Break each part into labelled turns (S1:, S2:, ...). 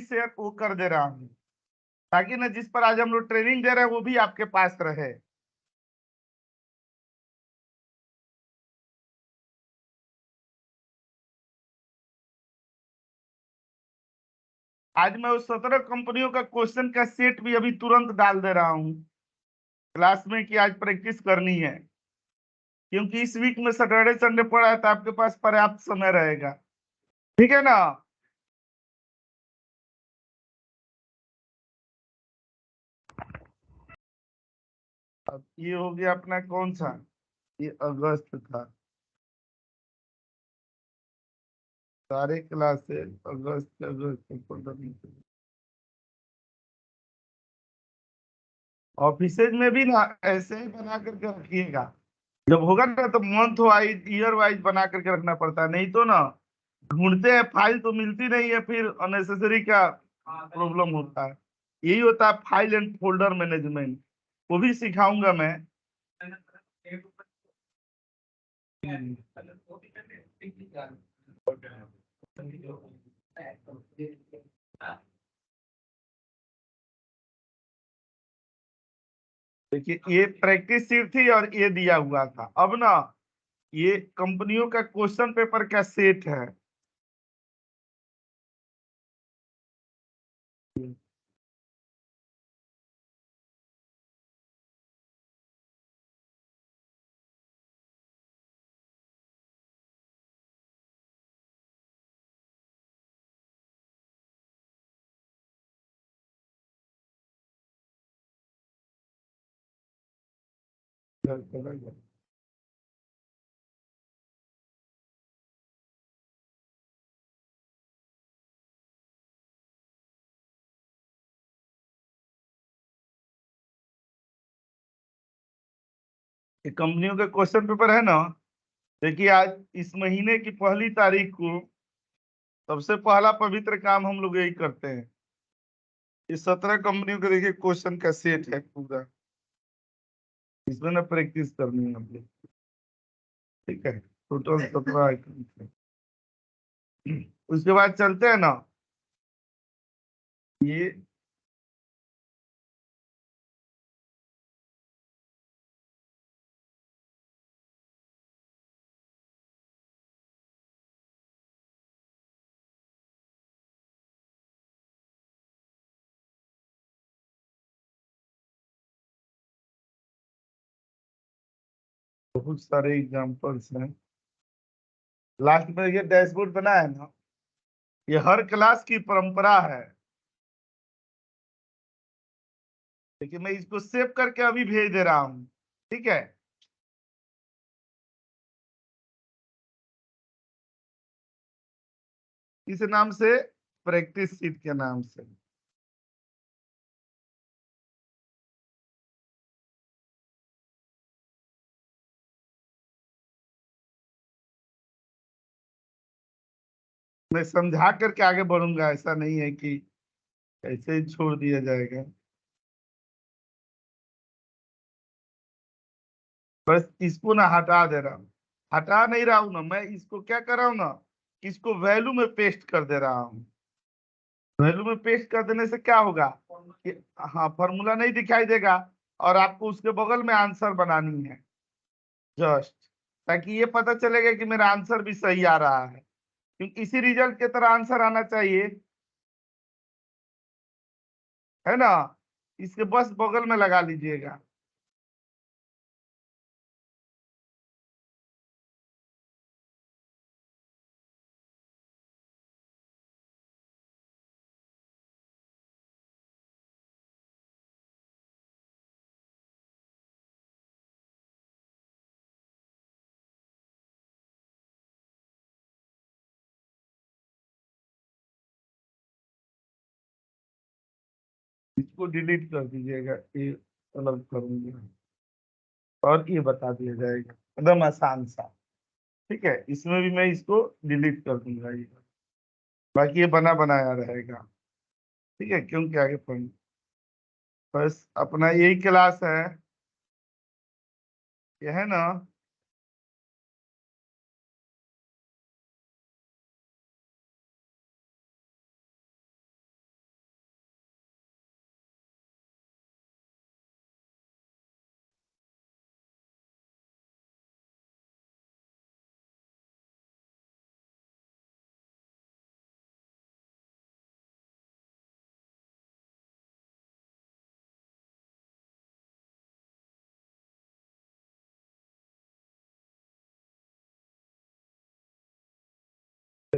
S1: Share वो कर दे रहा हूँ, ताकि ना जिस पर आज हम लोग ट्रेनिंग दे रहे हैं वो भी आपके पास रहे। आज मैं उस 17 कंपनियों का क्वेश्चन का सेट भी अभी तुरंत डाल दे रहा हूँ क्लास में कि आज प्रैक्टिस करनी है, क्योंकि इस वीक में सैटरडे संडे पड़ा है तो आपके पास पर्याप्त समय रहेगा। ठीक है ना? अब ये हो गया अपना कौन सा, ये अगस्त था, सारे क्लासेस अगस्त अगस्त। ऑफिसेज में भी ना ऐसे ही बना करके रखिएगा, जब होगा ना तो मंथ वाइज ईयर वाइज बना करके रखना पड़ता है, नहीं तो ना ढूंढते हैं फाइल तो मिलती नहीं है, फिर अननेसेसरी का प्रॉब्लम होता है। यही होता है फाइल एंड फोल्डर मैनेजमेंट, वो भी सिखाऊंगा मैं। देखिए ये प्रैक्टिस शीट थी और ये दिया हुआ था। अब ना ये कंपनियों का क्वेश्चन पेपर का सेट है। ये कंपनियों का क्वेश्चन पेपर है ना। देखिए आज इस महीने की 1 तारीख को सबसे पहला पवित्र काम हम लोग यही करते हैं। इस 17 कंपनियों के देखिए क्वेश्चन का सेट है पूरा, इसमें ना प्रैक्टिस करनी है हम लोग। ठीक है, टोटल 17 आइटम है। उसके बाद चलते हैं ना, ये बहुत सारे एग्जांपल्स हैं। लास्ट में ये डैशबोर्ड बना है ना, ये हर क्लास की परंपरा है। लेकिन मैं इसको सेव करके अभी भेज दे रहा हूँ। ठीक है, इस नाम से, प्रैक्टिस शीट के नाम से। मैं समझा करके आगे बढ़ूंगा, ऐसा नहीं है कि ऐसे ही छोड़ दिया जाएगा। बस इसको ना हटा दे रहा हूँ, हटा नहीं रहा हूँ ना, मैं इसको क्या कर रहा हूँ ना, इसको वैल्यू में पेस्ट कर दे रहा हूँ। वैल्यू में पेस्ट कर देने से क्या होगा कि हाँ फॉर्मूला नहीं दिखाई देगा, और आपको उसके बगल में आंसर बनानी है जस्ट, ताकि ये पता चलेगा कि मेरा आंसर भी सही आ रहा है, क्योंकि इसी रिजल्ट की तरह आंसर आना चाहिए, है ना। इसके बस बगल में लगा लीजिएगा। इसको डिलीट कर दीजिएगा, ये अलग करूंगी और ये बता दिया जाएगा एकदम आसान सा। ठीक है, इसमें भी मैं इसको डिलीट कर दूंगा, ये बाकी ये बना बनाया रहेगा। ठीक है, क्योंकि आगे पढ़, बस अपना यही क्लास है, ये है ना।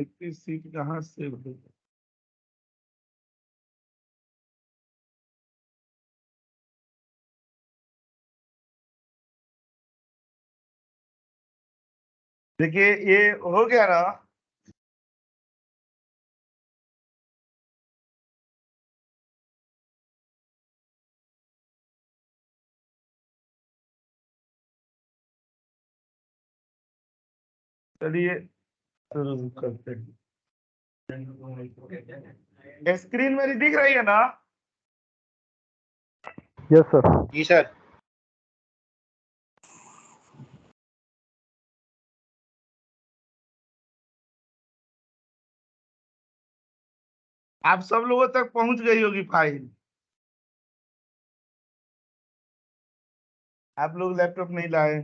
S1: सीट कहाँ सेव होगा? देखिए ये हो गया ना। चलिए शुरू करते हैं। स्क्रीन मेरी दिख रही है ना?
S2: Yes sir.
S3: जी सर।
S1: आप सब लोगों तक पहुंच गई होगी फाइल। आप लोग लैपटॉप नहीं लाए।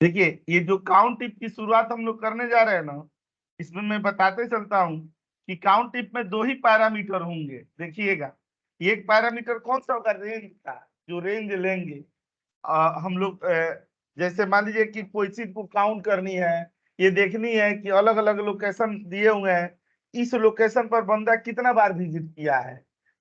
S1: देखिए ये जो काउंट टिप की शुरुआत हम लोग करने जा रहे हैं ना, इसमें मैं बताते चलता हूँ कि काउंट टिप में 2 ही पैरामीटर होंगे। देखिएगा एक पैरामीटर कौन सा होगा? रेंज का। जो रेंज लेंगे हम लोग जैसे मान लीजिए कि कोई चीज को काउंट करनी है, ये देखनी है कि अलग अलग लोकेशन दिए हुए हैं, इस लोकेशन पर बंदा कितना बार विजिट किया है।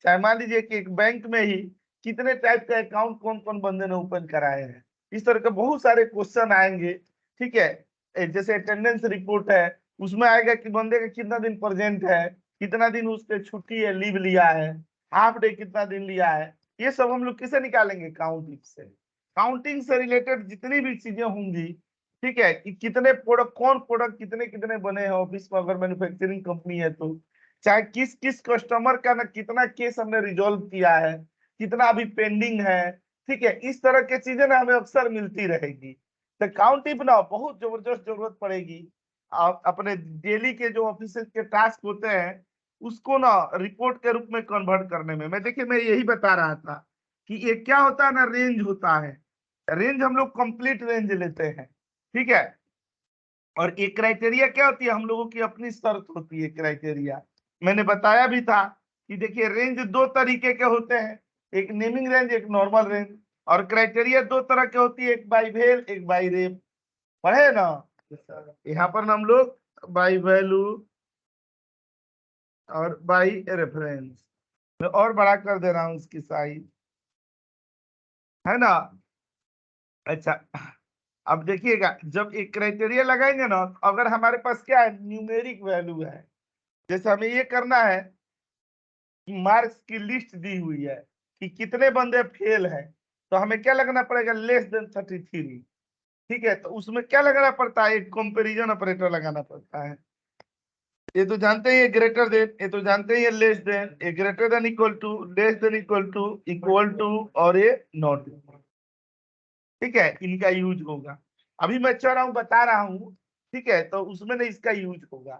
S1: चाहे मान लीजिए कि एक बैंक में ही कितने टाइप का अकाउंट कौन कौन बंदे ने ओपन कराए हैं। इस तरह के बहुत सारे क्वेश्चन आएंगे। ठीक है, जैसे अटेंडेंस रिपोर्ट है, उसमें आएगा कि बंदे का कितना दिन प्रेजेंट है, कितना दिन उसके छुट्टी है, लीव लिया है, हाफ डे कितना दिन लिया है। ये सब हम लोग किसे निकालेंगे? काउंटिंग से। काउंटिंग से रिलेटेड जितनी भी चीजें होंगी, ठीक है, कि कितने प्रोडक्ट, कौन प्रोडक्ट कितने कितने बने हैं ऑफिस में, अगर मैन्युफैक्चरिंग कंपनी है तो, चाहे किस किस कस्टमर का ना कितना केस हमने रिजॉल्व किया है, कितना अभी पेंडिंग है। ठीक है, इस तरह की चीजें ना हमें अक्सर मिलती रहेगी। तो काउंटिंग ना बहुत जबरदस्त जरूरत पड़ेगी। आप अपने डेली के जो ऑफिस के टास्क होते हैं उसको ना रिपोर्ट के रूप में कन्वर्ट करने में। मैं देखिए मैं यही बता रहा था कि ये क्या होता है ना, रेंज होता है। रेंज हम लोग कंप्लीट रेंज लेते हैं। ठीक है, और एक क्राइटेरिया क्या होती है? हम लोगों की अपनी शर्त होती है क्राइटेरिया। मैंने बताया भी था कि देखिए रेंज 2 तरीके के होते हैं, एक नेमिंग रेंज, एक नॉर्मल रेंज। और क्राइटेरिया 2 तरह के होती है, एक बाई वेल, एक बाई रेम। पढ़े ना? यहाँ पर हम लोग बाई वैल्यू और बाई रेफरेंस। मैं और बड़ा कर दे रहा हूँ उसकी साइज, है ना? अच्छा, अब देखिएगा जब एक क्राइटेरिया लगाएंगे ना, अगर हमारे पास क्या है, न्यूमेरिक वैल्यू है। जैसे हमें ये करना है कि मार्क्स की लिस्ट दी हुई है कि कितने बंदे फेल हैं, तो हमें क्या लगाना पड़ेगा? Less than 33। ठीक है, तो उसमें क्या लगाना पड़ता है? एक कंपैरिजन ऑपरेटर लगाना पड़ता है। ये तो जानते ही, ग्रेटर देन, ये तो जानते ही, लेस देन, ये greater than equal to, less than equal to, और ये नॉट। ठीक है, इनका यूज होगा। अभी मैं चल रहा हूँ बता रहा हूँ। ठीक है, तो उसमें ना इसका यूज होगा।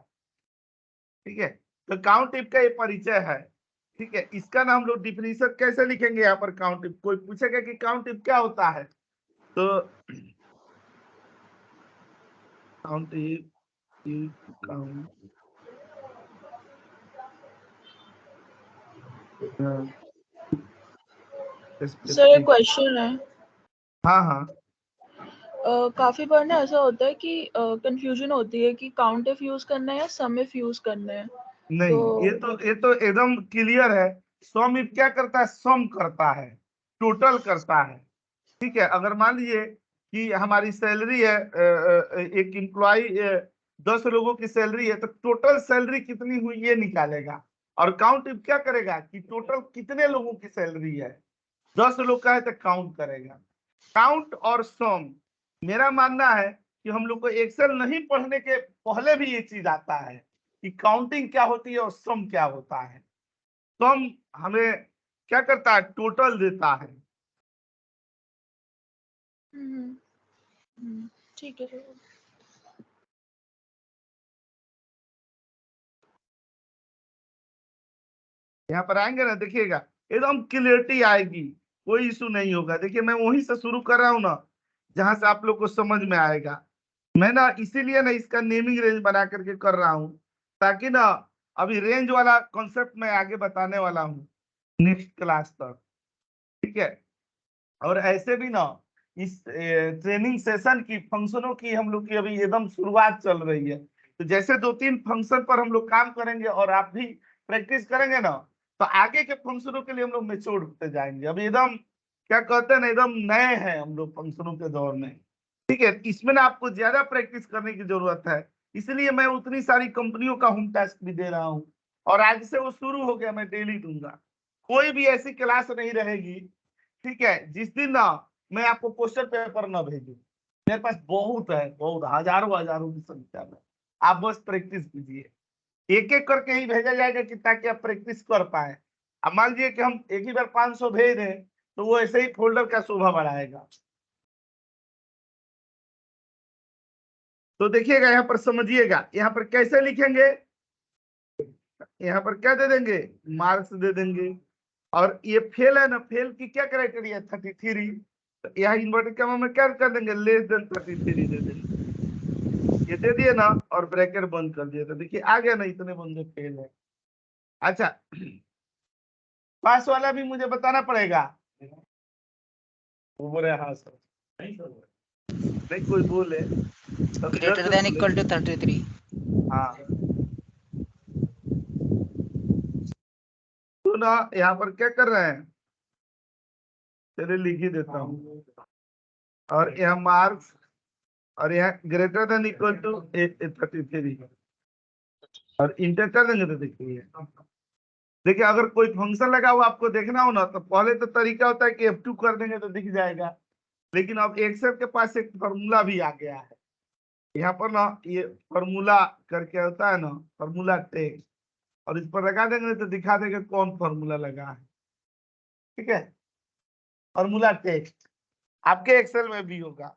S1: ठीक है, तो काउंट टिप का ये परिचय है। ठीक है, इसका ना हम लोग डिफिनीशन कैसे लिखेंगे यहाँ पर? काउंट टिप, कोई पूछेगा कि काउंट टिप क्या होता है, तो काउंट टिप, काउंट,
S4: सर एक क्वेश्चन है।
S1: हाँ हाँ।
S4: काफी बार ना ऐसा होता है कि कंफ्यूजन होती है कि काउंट इफ यूज करना है या सम इफ यूज करना है।
S1: नहीं, ये तो एकदम क्लियर है। सम इफ क्या करता है? सम करता है, टोटल करता है। ठीक है, अगर मान लीजिए कि हमारी सैलरी है, एक एम्प्लॉय 10 लोगों की सैलरी है, तो टोटल सैलरी कितनी हुई ये निकालेगा। और काउंट इफ क्या करेगा कि टोटल कितने लोगों की सैलरी है, 10 लोग का है तो काउंट करेगा। काउंट और सम, मेरा मानना है कि हम लोग को एक्सेल नहीं पढ़ने के पहले भी ये चीज आता है कि काउंटिंग क्या होती है और सम क्या होता है। सम हमें क्या करता है? टोटल देता है।
S4: ठीक है सर।
S1: यहाँ पर आएंगे ना, देखिएगा एकदम क्लियरिटी आएगी, कोई इशू नहीं होगा। देखिए मैं वहीं से शुरू कर रहा हूँ ना जहां से आप लोग को समझ में आएगा। मैं ना इसीलिए ना इसका नेमिंग रेंज बना करके कर रहा हूँ, ताकि ना अभी रेंज वाला कॉन्सेप्ट मैं आगे बताने वाला हूँ नेक्स्ट क्लास तक। ठीक है, और ऐसे भी ना इस ट्रेनिंग सेशन की फंक्शनों की हम लोग की अभी एकदम शुरुआत चल रही है। तो जैसे 2-3 फंक्शन पर हम लोग काम करेंगे और आप भी प्रैक्टिस करेंगे ना, तो आगे के फंक्शनों के लिए हम लोग मेच्योर होते जाएंगे। अभी एकदम क्या कहते हैं ना, एकदम नए हैं हम लोग फंक्शनों के दौर में। ठीक है, इसमें ना आपको ज्यादा प्रैक्टिस करने की जरूरत है, इसलिए मैं उतनी सारी कंपनियों का होम टास्क भी दे रहा हूँ। और आज से वो शुरू हो गया, मैं डेली दूंगा। कोई भी ऐसी क्लास नहीं रहेगी, ठीक है, जिस दिन ना मैं आपको क्वेश्चन पेपर ना भेजूं। मेरे पास बहुत है, बहुत हजारों हजारों की संख्या में। आप बस प्रैक्टिस कीजिए, एक एक करके ही भेजा जाएगा कि ताकि आप प्रैक्टिस कर पाए। अब मान लीजिए कि हम एक ही बार 500 भेज दें, तो वो ऐसे ही फोल्डर का शोभा बढ़ाएगा। तो देखिएगा, यहाँ पर समझिएगा, यहाँ पर कैसे लिखेंगे, यहाँ पर क्या दे देंगे, मार्क्स दे देंगे। और ये फेल है ना, फेल की क्या क्राइटेरिया, 33। तो यहाँ इन्वर्टेड कॉमा में क्या कर देंगे, लेस देन 33 दे देंगे। ये दे दिए ना, और ब्रैकेट बंद कर दिया, तो देखिए आ गया ना, इतने बंदे फेल है। अच्छा, पास वाला भी मुझे बताना पड़ेगा। वो बोले हाँ सर, नहीं सर, नहीं कोई बोले तब इधर
S2: ग्रेटर
S1: से
S2: देन
S1: बोले।
S2: Equal to 33।
S1: हाँ, तो ना यहाँ पर क्या कर रहे हैं, चलिए लिख ही देता हूँ। और यहाँ मार्क्स, और यहाँ ग्रेटर देन इक्वल टू 33, और इंटर कर देंगे। तो देखिए अगर कोई फंक्शन लगा हुआ आपको देखना हो ना, तो पहले तो तरीका होता है कि F2 कर देंगे तो दिख जाएगा। लेकिन अब एक्सेल के पास एक फॉर्मूला भी आ गया है। यहाँ पर ना ये फॉर्मूला करके होता है ना, फॉर्मूला टेक्स्ट, और इस पर लगा देंगे तो दिखा देगा कौन फॉर्मूला लगा है। ठीक है, फॉर्मूला टेक्स्ट आपके एक्सेल में भी होगा।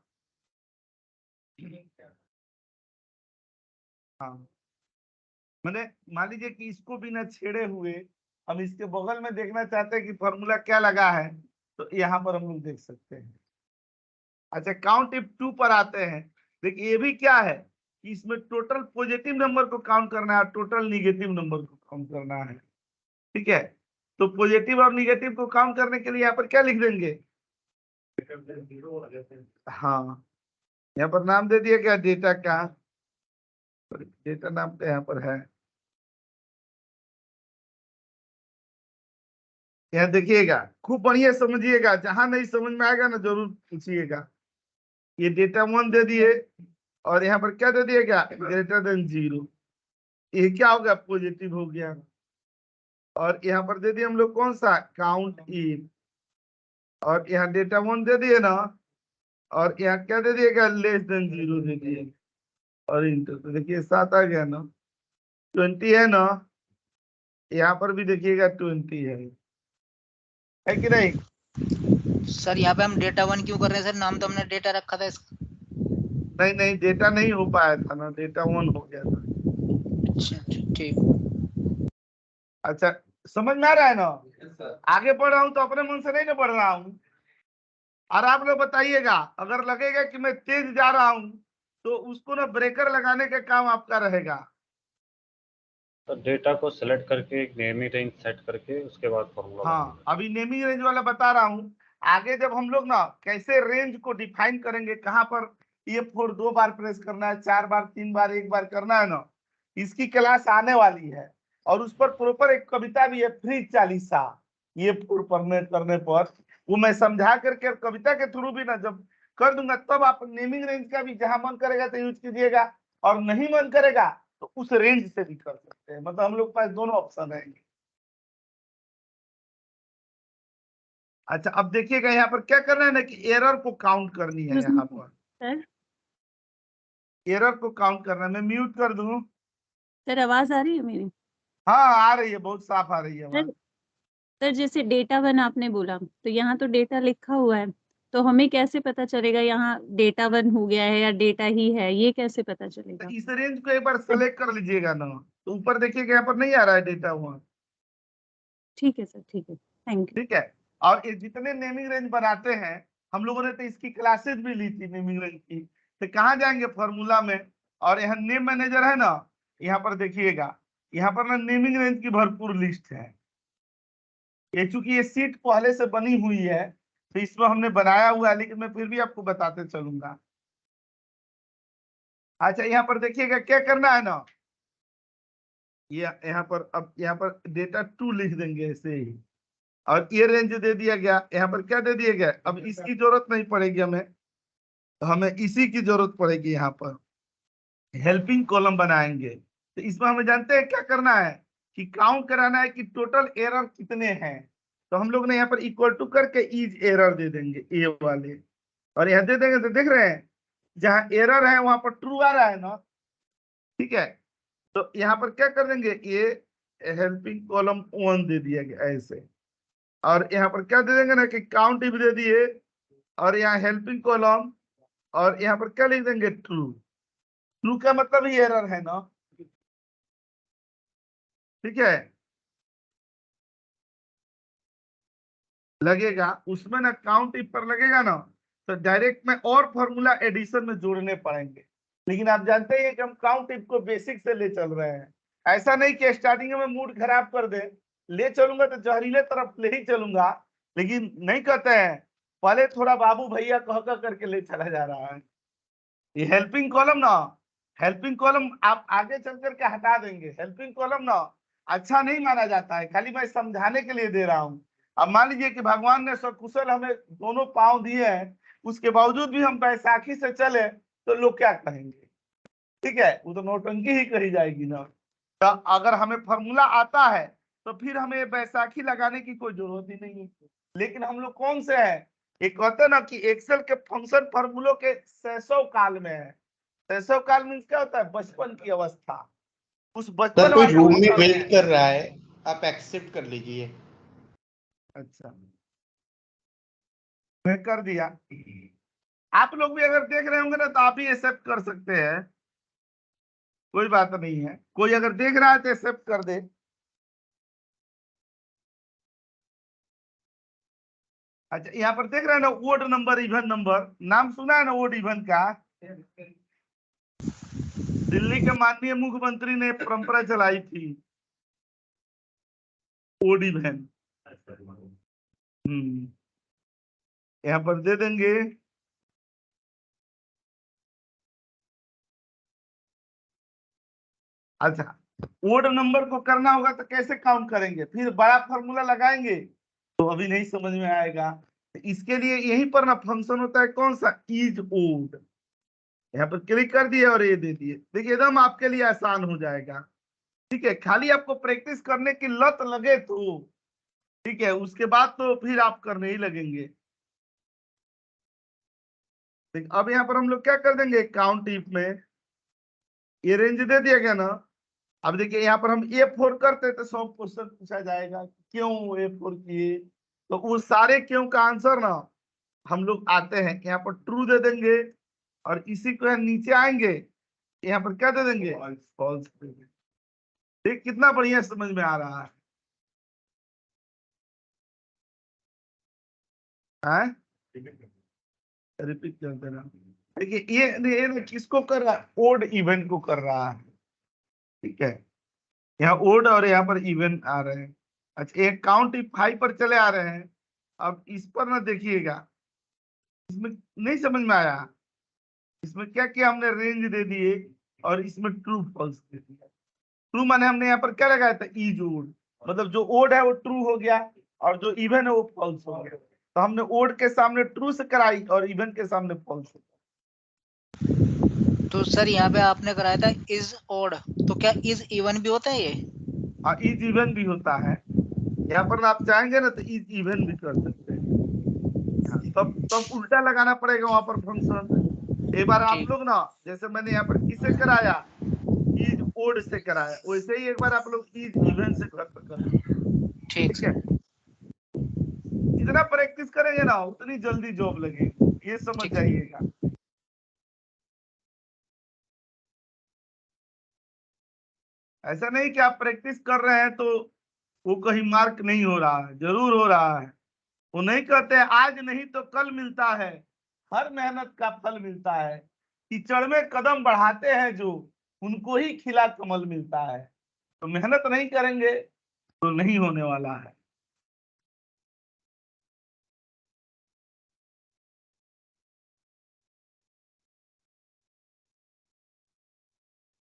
S1: हाँ, मैंने मान लीजिए कि इसको बिना छेड़े हुए हम इसके बगल में देखना चाहते हैं कि फॉर्मूला क्या लगा है, तो यहाँ पर हम लोग देख सकते हैं। अच्छा, काउंट इफ 2 पर आते हैं। देखिए ये भी क्या है कि इसमें टोटल पॉजिटिव नंबर को काउंट करना है, टोटल निगेटिव नंबर को काउंट करना है। ठीक है, तो पॉजिटिव और निगेटिव को काउंट करने के लिए यहाँ पर क्या लिख देंगे, हाँ, यहाँ पर नाम दे दिया क्या, डेटा का, डेटा नाम तो यहाँ पर है। यहाँ देखिएगा, खूब बढ़िया समझिएगा, जहां नहीं समझ में आएगा ना जरूर पूछिएगा। ये डेटा 1 दे दिए, और यहाँ पर क्या दे दिया क्या, ग्रेटर देन 0। ये क्या हो गया, पॉजिटिव हो गया। और यहाँ पर दे दिए हम लोग कौन सा, काउंट इन, और यहाँ डेटा 1 दे दिए ना, और यहाँ क्या दे दिएगा, लेस देन 0 दे दिए, और इंटर। तो देखिए 7 आ गया ना, 20 है ना, यहाँ पर भी देखिएगा 20 है कि नहीं।
S2: सर यहाँ पे हम डेटा 1 क्यों कर रहे हैं सर, नाम तो हमने डेटा रखा था इसका।
S1: नहीं नहीं, डेटा नहीं हो पाया था ना, डेटा 1 हो गया था।
S2: अच्छा ठीक।
S1: अच्छा, समझ में आ रहा है ना, आगे बढ़ रहा हूँ तो अपने मन से नहीं ना बढ़ रहा हूँ। और आप लोग बताइएगा, अगर लगेगा कि मैं तेज जा रहा हूँ, तो उसको ना ब्रेकर लगाने का काम आपका रहेगा।
S3: तो डेटा को सिलेक्ट करके एक नेमी रेंज सेट करके उसके बाद फॉर्मूला
S1: हाँ, अभी नेमिंग रेंज वाला बता रहा हूँ। आगे जब हम लोग ना कैसे रेंज को डिफाइन करेंगे, कहाँ पर F4 2 बार प्रेस करना है, 4 बार, 3 बार, 1 बार करना है ना, इसकी क्लास आने वाली है। और उस पर प्रॉपर एक कविता भी है, फ्री 40 F4 पढ़ने करने पर, वो मैं समझा करके कविता के थ्रू भी ना जब कर दूंगा, तब आप नेमिंग रेंज का भी जहां मन करेगा तो यूज कीजिएगा, और नहीं मन करेगा तो उस रेंज से भी कर सकते हैं। मतलब हम लोग के पास दोनों ऑप्शन है। अच्छा, अब देखिएगा यहाँ पर क्या करना है ना, कि एरर को काउंट करनी है। यहाँ पर
S5: सर
S1: एरर को काउंट करना है। मैं म्यूट कर दूं।
S5: सर आवाज आ रही है मेरी?
S1: हाँ आ रही है, बहुत साफ आ रही है
S5: सर
S1: आवाज।
S5: सर जैसे डेटा 1 आपने बोला, तो यहाँ तो डेटा लिखा हुआ है, तो हमें कैसे पता चलेगा यहाँ डेटा 1 हो गया है या डेटा ही है, ये कैसे पता चलेगा?
S1: तो इस रेंज को एक बार सेलेक्ट कर लीजिएगा ना, तो ऊपर देखिएगा यहाँ पर नहीं आ रहा है डेटा वहाँ।
S5: ठीक है सर, ठीक है, थैंक यू।
S1: ठीक है, और ये जितने नेमिंग रेंज बनाते हैं, हम लोगों ने तो इसकी क्लासेस भी ली थी नेमिंग रेंज की। तो कहाँ जाएंगे, फॉर्मूला में, और यहाँ नेम मैनेजर है ना, यहाँ पर देखिएगा, यहाँ पर ना नेमिंग रेंज की भरपूर लिस्ट है। ये चूंकि ये सीट पहले से बनी हुई है, तो इसमें हमने बनाया हुआ है, लेकिन मैं फिर भी आपको बताते चलूंगा। अच्छा, यहाँ पर देखिएगा क्या करना है ना, ये यहाँ पर, अब यहाँ पर डेटा 2 लिख देंगे ऐसे ही, और ये रेंज दे दिया गया। यहाँ पर क्या दे दिया गया, अब इसकी जरूरत नहीं पड़ेगी हमें, तो हमें इसी की जरूरत पड़ेगी। यहाँ पर हेल्पिंग कॉलम बनाएंगे, तो इसमें हमें जानते हैं क्या करना है कि काउंट कराना है कि टोटल एरर कितने हैं। तो हम लोग ने यहाँ पर इक्वल टू करके ईज एरर दे देंगे ए वाले, और यहाँ दे देंगे तो देख रहे हैं जहाँ एरर है वहां पर ट्रू आ रहा है ना, ठीक है। तो यहाँ पर क्या कर देंगे, ये हेल्पिंग कॉलम 1 दे दिया गया ऐसे, और यहाँ पर क्या दे देंगे ना कि काउंट भी दे दिए, और यहाँ हेल्पिंग कॉलम, और यहाँ पर क्या लिख देंगे, ट्रू। ट्रू का मतलब ही एरर है ना, ठीक है। लगेगा उसमें ना, काउंट इफ पर लगेगा ना, तो डायरेक्ट में और फॉर्मूला एडिशन में जोड़ने पड़ेंगे। लेकिन आप जानते हैं कि हम काउंट इफ को बेसिक से ले चल रहे हैं। ऐसा नहीं कि स्टार्टिंग में मूड खराब कर दे, ले चलूंगा तो जहरीले तरफ ले ही चलूंगा, लेकिन नहीं कहते हैं, पहले थोड़ा बाबू भैया कह कर करके ले चला जा रहा है। ये हेल्पिंग कॉलम ना, हेल्पिंग कॉलम आप आगे चल करके हटा देंगे। हेल्पिंग कॉलम ना अच्छा नहीं माना जाता है, खाली मैं समझाने के लिए दे रहा हूँ। अब मान लीजिए कि भगवान ने सकुशल हमें दोनों पांव दिए हैं, उसके बावजूद भी हम बैसाखी से चले तो लोग क्या कहेंगे, ठीक है, वो तो नौटंकी ही कही जाएगी ना। तो अगर हमें फॉर्मूला आता है तो फिर हमें बैसाखी लगाने की कोई जरूरत ही नहीं है। लेकिन हम लोग कौन से हैं, एक कहते हैं ना कि एक्सेल के फंक्शन फॉर्मूलों के शैशव काल में है। शैशव काल में क्या होता है, बचपन की अवस्था, उस बचपन
S6: सर कोई
S1: वाली
S6: रूम में
S1: अवस्था
S6: वेट कर रहा है, आप एक्सेप्ट कर लीजिए।
S1: अच्छा, मैं कर दिया। आप लोग भी अगर देख रहे होंगे ना तो आप भी एक्सेप्ट कर सकते हैं, कोई बात नहीं है। कोई अगर देख रहा है तो एक्सेप्ट कर दे। अच्छा, यहाँ पर देख रहे हैं ना, ओड नंबर इवन नंबर, नाम सुना है ना ओड इवन का। दिल्ली के माननीय मुख्यमंत्री ने परंपरा चलाई थी ओड इवन। यहाँ पर दे देंगे। अच्छा, ओड नंबर को करना होगा तो कैसे काउंट करेंगे, फिर बड़ा फॉर्मूला लगाएंगे, तो अभी नहीं समझ में आएगा। तो इसके लिए यहीं पर ना फंक्शन होता है कौन सा, इज ओड। यहाँ पर क्लिक कर दिए और ये दे दिए, देखिए एकदम आपके लिए आसान हो जाएगा। ठीक है, खाली आपको प्रैक्टिस करने की लत लगे तो ठीक है, उसके बाद तो फिर आप करने ही लगेंगे। अब यहाँ पर हम लोग क्या कर देंगे, काउंट इफ में ये रेंज दे दिया गया ना। अब देखिए यहाँ पर हम A4 करते तो 100 क्वेश्चन पूछा जाएगा, क्यों A4 किए, तो वो सारे क्यों का आंसर ना हम लोग आते हैं, यहाँ पर ट्रू दे देंगे, और इसी को यहाँ नीचे आएंगे, यहाँ पर क्या दे देंगे, फॉल्स दे देंगे। देख कितना बढ़िया समझ में आ रहा है, रिपीट कर देना। देखिए ये ना किसको कर रहा है, ओड इवेंट को कर रहा है, ठीक है। यहाँ ओड और यहाँ पर इवेंट आ रहे हैं। अच्छा, एक काउंट इफ 5 पर चले आ रहे हैं। अब इस पर ना देखिएगा, इसमें नहीं समझ में आया, इसमें क्या किया हमने, रेंज दे दिए और इसमें ट्रू फॉल्स दे दिया। ट्रू माने हमने यहाँ पर क्या लगाया था, इज ओड, मतलब जो ओड है वो ट्रू हो गया और जो इवन है वो फॉल्स हो गया। तो हमने ओड के सामने ट्रू से कराई और इवन के सामने फॉल्स हो गया।
S2: तो सर यहाँ पे आपने कराया था इज ओड, तो क्या इज इवन भी होता है ये?
S1: हाँ, इज इवन भी होता है। यहाँ पर आप चाहेंगे ना तो इज इवन भी कर सकते हैं। हाँ, तब उल्टा लगाना पड़ेगा वहां पर फंक्शन। एक बार आप
S2: ठीक।
S1: लोग ना, जैसे मैंने यहाँ पर किसे कराया, इज ओड से कराया, वैसे ही एक बार आप लोग इज इवन से कर।
S2: ठीक
S1: ठीक है, जितना प्रैक्टिस करेंगे ना उतनी जल्दी जॉब लगेगी, ये समझ
S2: ठीक।
S1: जाइएगा। ऐसा नहीं कि आप प्रैक्टिस कर रहे हैं तो वो कहीं मार्क नहीं हो रहा है, जरूर हो रहा है। वो नहीं कहते आज नहीं तो कल मिलता है, हर मेहनत का फल मिलता है। कीचड़ में कदम बढ़ाते हैं जो, उनको ही खिला कमल मिलता है। तो मेहनत नहीं करेंगे तो नहीं होने वाला है।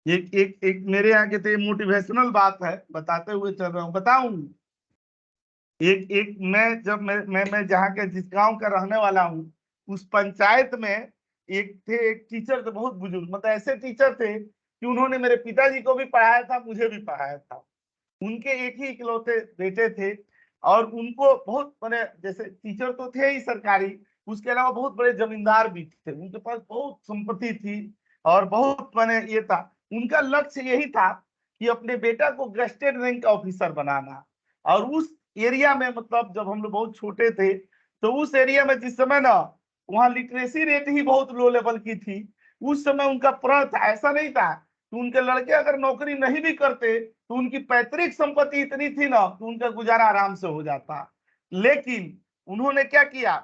S1: एक एक एक मेरे यहाँ के तो मोटिवेशनल बात है, बताते हुए चल रहा हूँ, बताऊं। एक एक मैं जहाँ के जिस गांव का रहने वाला हूँ, उस पंचायत में एक टीचर थे, बहुत बुजुर्ग, मतलब ऐसे टीचर थे कि उन्होंने मेरे पिताजी को भी पढ़ाया था, मुझे भी पढ़ाया था। उनके एक ही इकलौते बेटे थे और उनको बहुत मैंने, जैसे टीचर तो थे ही सरकारी, उसके अलावा बहुत बड़े जमींदार भी थे, उनके पास बहुत संपत्ति थी और बहुत मैंने ये था। उनका लक्ष्य यही था कि अपने बेटा को गजेटेड रैंक का ऑफिसर बनाना। और उस एरिया में, मतलब जब हम लोग बहुत छोटे थे तो उस एरिया में जिस समय ना वहाँ लिटरेसी रेट ही बहुत लो लेवल की थी, उस समय उनका प्रण था, ऐसा नहीं था कि उनके लड़के अगर नौकरी नहीं भी करते तो उनकी पैतृक संपत्ति इतनी थी ना कि उनका गुजारा आराम से हो जाता। लेकिन उन्होंने क्या किया,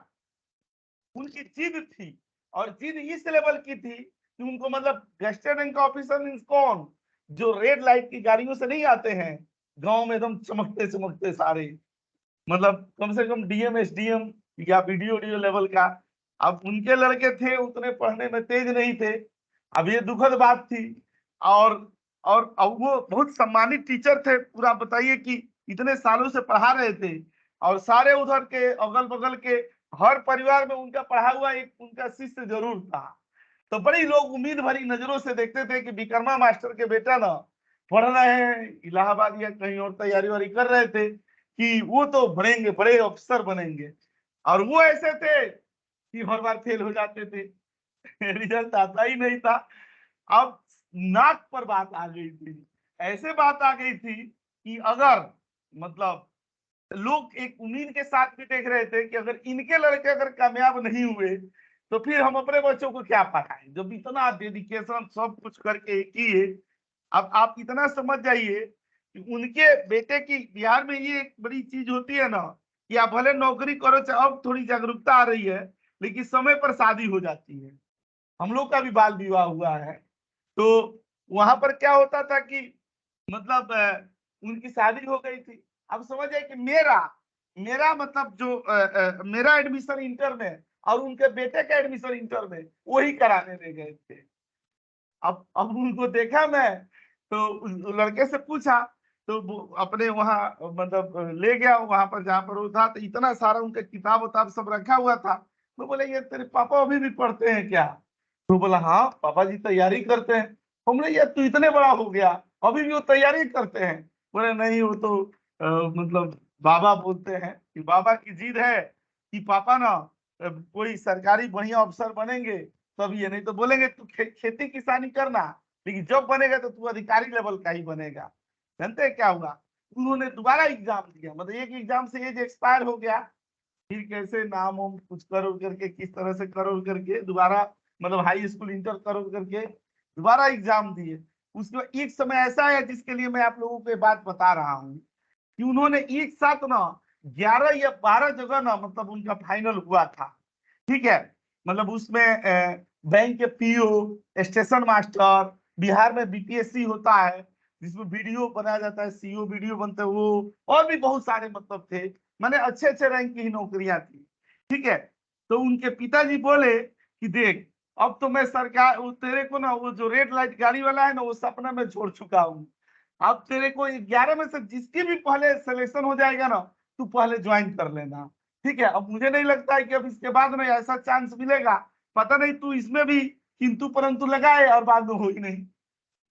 S1: उनकी जिद थी, और जिद इस लेवल की थी कि उनको, मतलब गजेटेड रैंक का ऑफिसर मींस कौन, जो रेड लाइट की गाड़ियों से नहीं आते हैं गांव में एकदम चमकते चमकते सारे, मतलब कम से कम डीएम एसडीएम या बीडीओ लेवल का। अब उनके लड़के थे, उतने पढ़ने में तेज नहीं थे। अब ये दुखद बात थी। और अब वो बहुत सम्मानित टीचर थे, पूरा बताइए कि इतने सालों से पढ़ा रहे थे और सारे उधर के अगल बगल के हर परिवार में उनका पढ़ा हुआ एक उनका शिष्य जरूर था। तो बड़ी लोग उम्मीद भरी नजरों से देखते थे कि विक्रमा मास्टर के बेटा ना पढ़ रहे हैं इलाहाबाद या कहीं और, तैयारी वारी कर रहे थे कि वो तो बनेंगे, बड़े अफसर बनेंगे। और वो ऐसे थे कि हर बार फेल हो जाते थे रिजल्ट आता ही नहीं था। अब नाक पर बात आ गई थी, ऐसे बात आ गई थी कि अगर, मतलब लोग एक उम्मीद के साथ भी देख रहे थे कि अगर इनके लड़के अगर कामयाब नहीं हुए तो फिर हम अपने बच्चों को क्या पढ़ाएं, जब इतना डेडिकेशन सब कुछ करके किए। अब आप इतना समझ जाइए कि उनके बेटे की, बिहार में ये एक बड़ी चीज होती है ना कि आप भले नौकरी करो, चाहे अब थोड़ी जागरूकता आ रही है, लेकिन समय पर शादी हो जाती है। हम लोग का भी बाल विवाह हुआ है, तो वहां पर क्या होता था कि मतलब उनकी शादी हो गई थी। अब समझ जाए कि मेरा मेरा मतलब जो मेरा एडमिशन इंटर में और उनके बेटे का एडमिशन इंटर में वही कराने ले गए थे। अब उनको देखा मैं, तो उस लड़के से पूछा, तो वो अपने वहाँ मतलब ले गया वहां पर जहाँ पर वो था, तो इतना सारा उनका किताब उताब सब रखा हुआ था। तो बोले ये तेरे पापा अभी भी पढ़ते हैं क्या? तो बोला हाँ पापा जी तैयारी करते हैं। हमने यार तू इतने बड़ा हो गया अभी भी वो तैयारी करते हैं? बोले नहीं वो तो मतलब बाबा बोलते हैं कि बाबा की जिद है कि पापा ना कोई सरकारी बढ़िया अफसर बनेंगे तब ये, नहीं तो बोलेंगे तू खेती किसानी करना, लेकिन जब बनेगा तो तू अधिकारी लेवल का ही बनेगा। जानते हैं क्या हुआ? उन्होंने दोबारा एग्जाम दिया, मतलब एक एग्जाम से एज एक्सपायर हो गया, फिर कैसे नाम वाम कुछ करो करके, किस तरह से करो करके दोबारा, मतलब हाई स्कूल इंटर करो करके दोबारा एग्जाम दिए। उसके बाद एक समय ऐसा है जिसके लिए मैं आप लोगों को ये बात बता रहा हूँ कि उन्होंने एक साथ ना 11 या 12 जगह ना, मतलब उनका फाइनल हुआ था। ठीक है, मतलब उसमें बैंक के पीओ, स्टेशन मास्टर, बिहार में बीपीएससी होता है जिसमें वीडियो बनाया जाता है, सीओ वीडियो बनते हैं वो, और भी बहुत सारे मतलब थे, मैंने अच्छे अच्छे रैंक की ही नौकरियां थी। ठीक है, तो उनके पिताजी बोले कि देख अब तो मैं सरकार तेरे को ना वो जो रेड लाइट गाड़ी वाला है ना वो सपना में छोड़ चुका हूँ। अब तेरे को 11 में से जिसकी भी पहले सिलेक्शन हो जाएगा ना तू पहले ज्वाइन कर लेना। ठीक है, अब मुझे नहीं लगता है कि अब इसके बाद में ऐसा चांस मिलेगा, पता नहीं तू इसमें भी किंतु परंतु लगाए और बाद में हो ही नहीं।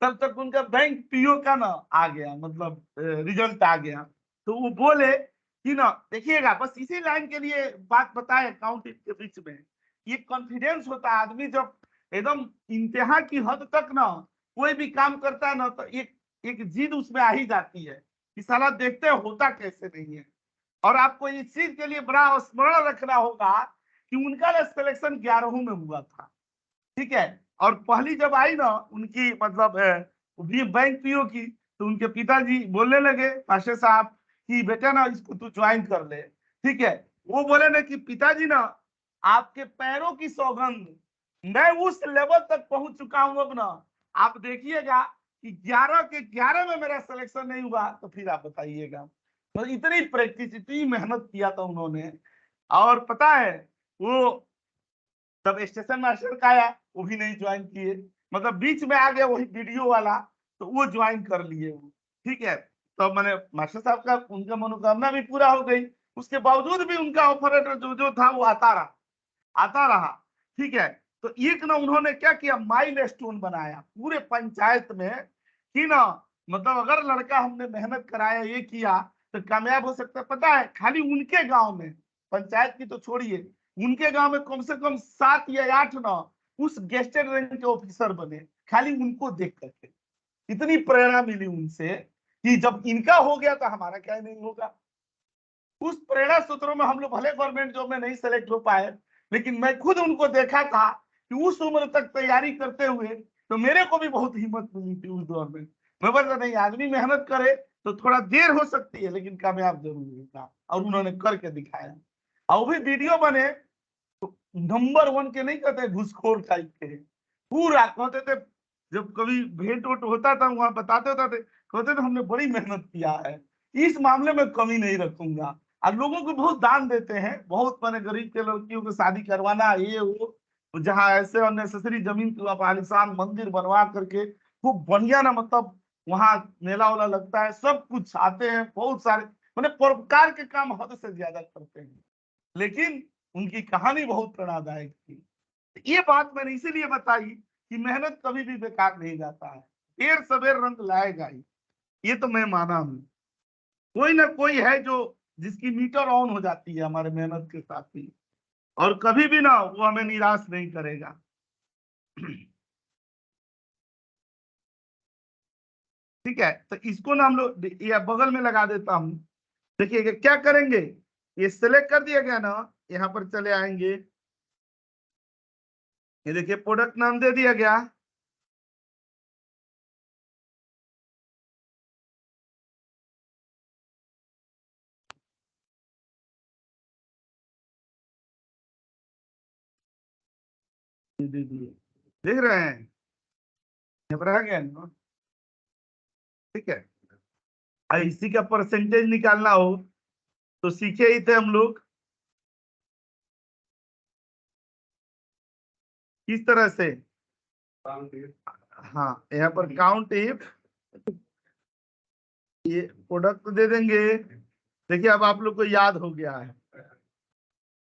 S1: तब तक उनका बैंक पीओ का ना आ गया, मतलब रिजल्ट आ गया। तो वो बोले कि ना देखिएगा, बस इसी लाइन के लिए बात बताए अकाउंट के बीच में, ये कॉन्फिडेंस होता है आदमी जब एकदम इंतहा की हद तक ना कोई भी काम करता है ना तो एक एक जिद उसमें आ ही जाती है कि साला देखते होता कैसे नहीं है। और आपको इस चीज के लिए बड़ा स्मरण रखना होगा कि उनका ना सिलेक्शन 11 में हुआ था। ठीक है, और पहली जब आई ना उनकी, मतलब बैंक पीओ की, तो उनके पिताजी बोलने लगे मास्टर साहब कि बेटा ना इसको तू ज्वाइन कर ले। ठीक है, वो बोले ना कि पिताजी ना आपके पैरों की सौगंध, मैं उस लेवल तक पहुंच चुका हूं अब ना, आप देखिएगा कि 11 के 11 में मेरा सिलेक्शन नहीं हुआ तो फिर आप बताइएगा। तो इतनी प्रैक्टिस, इतनी मेहनत किया था उन्होंने। और पता है वो तब स्टेशन मास्टर का आया, वो भी नहीं ज्वाइन किए, मतलब बीच में आ गया वही वीडियो वाला, तो वो ज्वाइन कर लिए वो। ठीक है, तो मैंने मास्टर साहब का उनका मनोकामना भी पूरा हो गई। उसके बावजूद भी उनका ऑपरेटर जो था वो आता रहा। ठीक है, तो एक ना उन्होंने क्या किया, माइलस्टोन बनाया पूरे पंचायत में कि ना मतलब अगर लड़का हमने मेहनत कराया ये किया तो कामयाब हो सकता है। पता है खाली उनके गांव में, पंचायत की तो छोड़िए, उनके गांव में कम से कम 7 या 8 ना उस गेस्टेड रैंक के ऑफिसर बने, खाली उनको देख करके। इतनी प्रेरणा मिली उनसे कि जब इनका हो गया तो हमारा क्या नहीं होगा। उस प्रेरणा सूत्रों में हम लोग भले गवर्नमेंट जॉब में नहीं सेलेक्ट हो पाए, लेकिन मैं खुद उनको देखा था कि उस उम्र तक तैयारी करते हुए तो मेरे को भी बहुत हिम्मत मिली थी उस दौर में। मैं बोलता नहीं, आदमी मेहनत करे तो थोड़ा देर हो सकती है लेकिन कामयाब जरूर होगा, और उन्होंने करके दिखाया। और भी वीडियो बने तो नंबर 1 के नहीं कहते, घुसखोर टाइप के पूरा कहते थे। जब कभी भेंट वोट होता था वहां बताते होता थे, कहते थे हमने बड़ी मेहनत किया है, इस मामले में कमी नहीं रखूंगा। और लोगों को बहुत दान देते हैं, बहुत मैंने गरीब के लड़कियों को शादी करवाना ये वो, जहाँ ऐसे अननेसेसरी जमीन को आलिशान मंदिर बनवा करके खूब बढ़िया ना, मतलब वहाँ मेला वाला लगता है, सब कुछ आते हैं बहुत सारे, मैंने परोपकार के काम हद से ज्यादा करते हैं। लेकिन उनकी कहानी बहुत प्रेरणादायक थी। ये बात मैंने इसीलिए बताई कि मेहनत कभी भी बेकार नहीं जाता है, देर सवेर रंग लाएगा ही। ये तो मैं माना हूं, कोई ना कोई है जो जिसकी मीटर ऑन हो जाती है हमारे मेहनत के साथ ही, और कभी भी ना वो हमें निराश नहीं करेगा। ठीक है, तो इसको ना हम लोग या बगल में लगा देता हूं। देखिए क्या करेंगे, ये सिलेक्ट कर दिया गया ना, यहाँ पर चले आएंगे, ये देखिए प्रोडक्ट नाम दे दिया गया। देख रहे हैं, यहाँ पर आ गया ना। ठीक है, इसी का परसेंटेज निकालना हो तो सीखे ही थे हम लोग किस तरह से। हाँ, यहाँ पर काउंट इफ, ये प्रोडक्ट दे देंगे। देखिए अब आप लोग को याद हो गया है,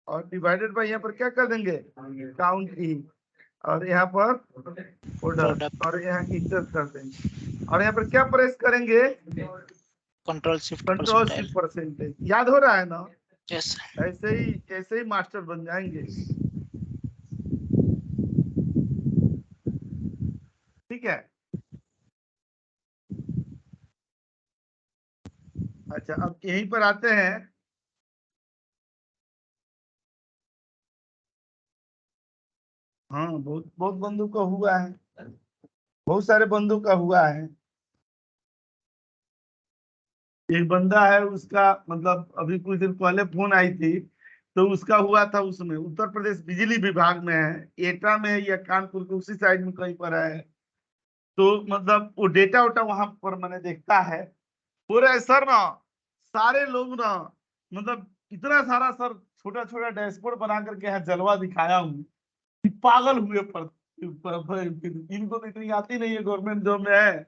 S1: और डिवाइडेड बाय यहाँ पर क्या कर देंगे, काउंट ई, और यहाँ पर प्रोडक्ट, और यहाँ इंटर कर देंगे, और यहाँ पर क्या प्रेस करेंगे,
S2: कंट्रोल शिफ्ट
S1: परसेंटेज। याद हो रहा है ना,
S2: यस
S1: ऐसे ही मास्टर बन जाएंगे। ठीक है, अच्छा अब यहीं पर आते हैं। हाँ, बहुत बहुत बंधु का हुआ है, बहुत सारे बंधु का हुआ है। एक बंदा है, उसका मतलब अभी कुछ दिन पहले फोन आई थी, तो उसका हुआ था, उसमें उत्तर प्रदेश बिजली विभाग में है, एटा में या कानपुर के उसी साइड में कहीं पर है। तो मतलब वो डेटा उटा वहां पर मैंने देखता है, पूरा सर ना सारे लोग ना, मतलब इतना सारा सर छोटा छोटा डैशबोर्ड बना करके यहाँ जलवा दिखाया हूँ कि पागल हुए इनको तो इतनी आती नहीं है, गवर्नमेंट जॉब में है,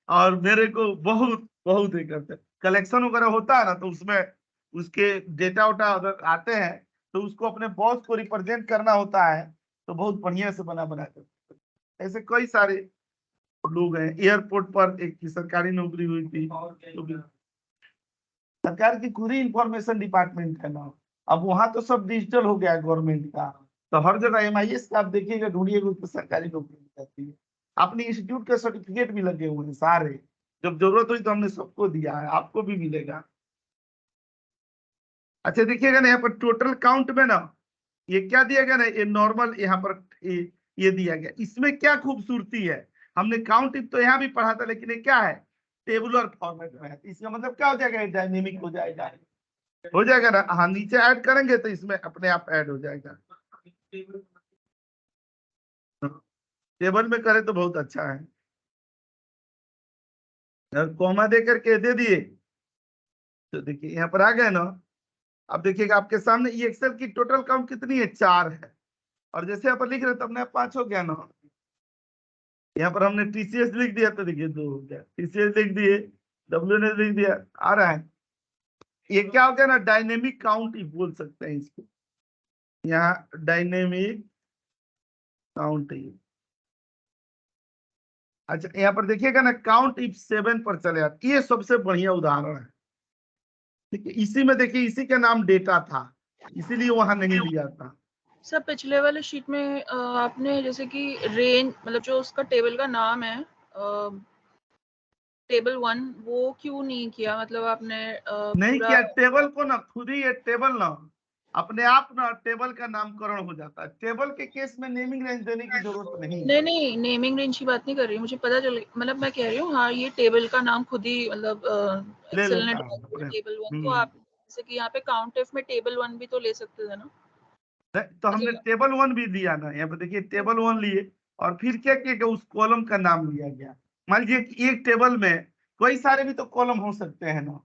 S1: और मेरे को बहुत बहुत ही करते कलेक्शन वगैरह होता है ना, तो उसमें उसके डेटा उटा अगर आते हैं तो उसको अपने बॉस को रिप्रेजेंट करना होता है, तो बहुत बढ़िया से बना के। ऐसे कई सारे लोग हैं। एयरपोर्ट पर एक की सरकारी नौकरी हुई थी, तो सरकार की पूरी इंफॉर्मेशन डिपार्टमेंट है ना, अब वहां तो सब डिजिटल हो गया है गवर्नमेंट का, तो हर जगह MIS का आप देखिएगा, ढूंढिएगा उसको सरकारी नौकरी मिल जाती है। अपने इंस्टीट्यूट के सर्टिफिकेट भी लगे हुए हैं सारे, जब जरूरत हुई तो हमने सबको दिया है, आपको भी मिलेगा। अच्छा देखिएगा ना, यहाँ पर टोटल काउंट में ना ये क्या दिया गया ना, ये नॉर्मल यहाँ पर ये दिया गया। इसमें क्या खूबसूरती है, हमने काउंट तो यहाँ भी पढ़ा था, लेकिन ये क्या है, टेबुलर फॉर्मेट में है। इसका मतलब क्या हो जाएगा, डायनेमिक हो जाएगा ना। हाँ, नीचे ऐड करेंगे तो इसमें अपने आप ऐड हो जाएगा। टेबल में करें तो बहुत अच्छा है, कॉमा दे करके दे दिए तो देखिए यहाँ पर आ गए ना। अब देखिएगा आपके सामने ये एक्सेल की टोटल काउंट कितनी है, 4 है, और जैसे यहाँ पर लिख रहे तो अपने 5 हो गया ना। यहाँ पर हमने टीसीएस लिख दिया तो देखिए 2 हो गया, टीसीएस लिख दिए, डब्ल्यूएनएस लिख दिया, आ रहा है। ये क्या हो गया ना, डायनेमिक काउंट इफ बोल सकते हैं इसको, यहाँ डायनेमिक काउंट इफ। अच्छा यहाँ पर देखिएगा ना, काउंट इफ 7 पर चले जाते, ये सबसे बढ़िया उदाहरण है। ठीक है, इसी में देखिए, इसी का नाम डेटा था, इसीलिए वहां नहीं लिया था।
S4: सर पिछले वाले शीट में आपने जैसे कि रेंज, मतलब जो उसका टेबल का नाम है टेबल 1, वो क्यों नहीं किया? मतलब आपने
S1: नहीं
S4: पूरा
S1: किया, टेबल को ना खुद ही, ये टेबल ना अपने आप ना टेबल का नामकरण हो जाता है। टेबल के केस में नेमिंग रेंज देने की जरूरत नहीं है।
S4: नहीं नेमिंग रेंज की बात नहीं कर रही, मुझे पता चल, मतलब मैं कह रही हूँ हाँ, ये टेबल का नाम खुद ही, मतलब
S1: ले
S4: एक्सेल ने
S1: लेता है अपने।
S4: टेबल 1, तो आप जैसे कि यहाँ पे काउंट इफ में टेबल 1 भी तो ले सकते थे ना।
S1: तो हमने टेबल 1 भी दिया ना, यहाँ पे देखिए टेबल 1 लिए, और फिर क्या किया कि उस कॉलम का नाम लिया गया। मान लीजिए कि एक टेबल में कई सारे भी तो कॉलम हो सकते हैं ना,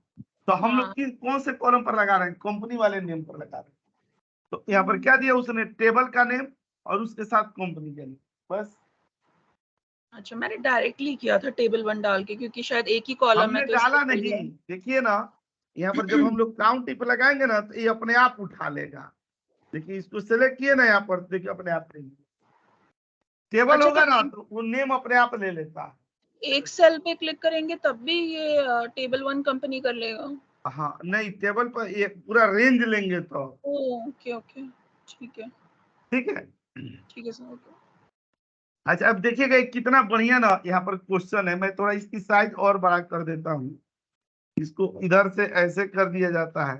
S1: तो हम लोग कौन से कॉलम पर लगा रहे हैं, कंपनी वाले नेम पर लगा रहे हैं। तो यहाँ पर क्या दिया उसने, टेबल का नेम और उसके साथ कंपनी का नेम, बस।
S4: अच्छा, मैंने डायरेक्टली किया था टेबल 1 डाल के, क्योंकि शायद एक ही कॉलम
S1: हमने
S4: है तो
S1: डाला
S4: इसलिए
S1: नहीं,
S4: बोल रहा
S1: देखिए ना यहाँ पर जब हम लोग काउंट इफ लगाएंगे ना, तो ये अपने आप उठा लेगा। देखिए इसको सेलेक्ट किए ना यहाँ पर, देखिए अपने आप टेबल
S4: अच्छा,
S1: होगा
S4: तो
S1: ना, तो वो नेम अपने आप ले लेता है।
S4: एक सेल पे क्लिक करेंगे तब भी ये टेबल 1 कंपनी कर लेगा?
S1: हाँ नहीं, टेबल पर ये पूरा रेंज लेंगे तो।
S4: ओके ओके, ठीक है
S1: ठीक है,
S4: ठीक है सर, ओके।
S1: अच्छा अब देखिएगा कितना बढ़िया ना यहाँ पर क्वेश्चन है। मैं थोड़ा इसकी साइज और बड़ा कर देता हूँ, इसको इधर से ऐसे कर दिया जाता है,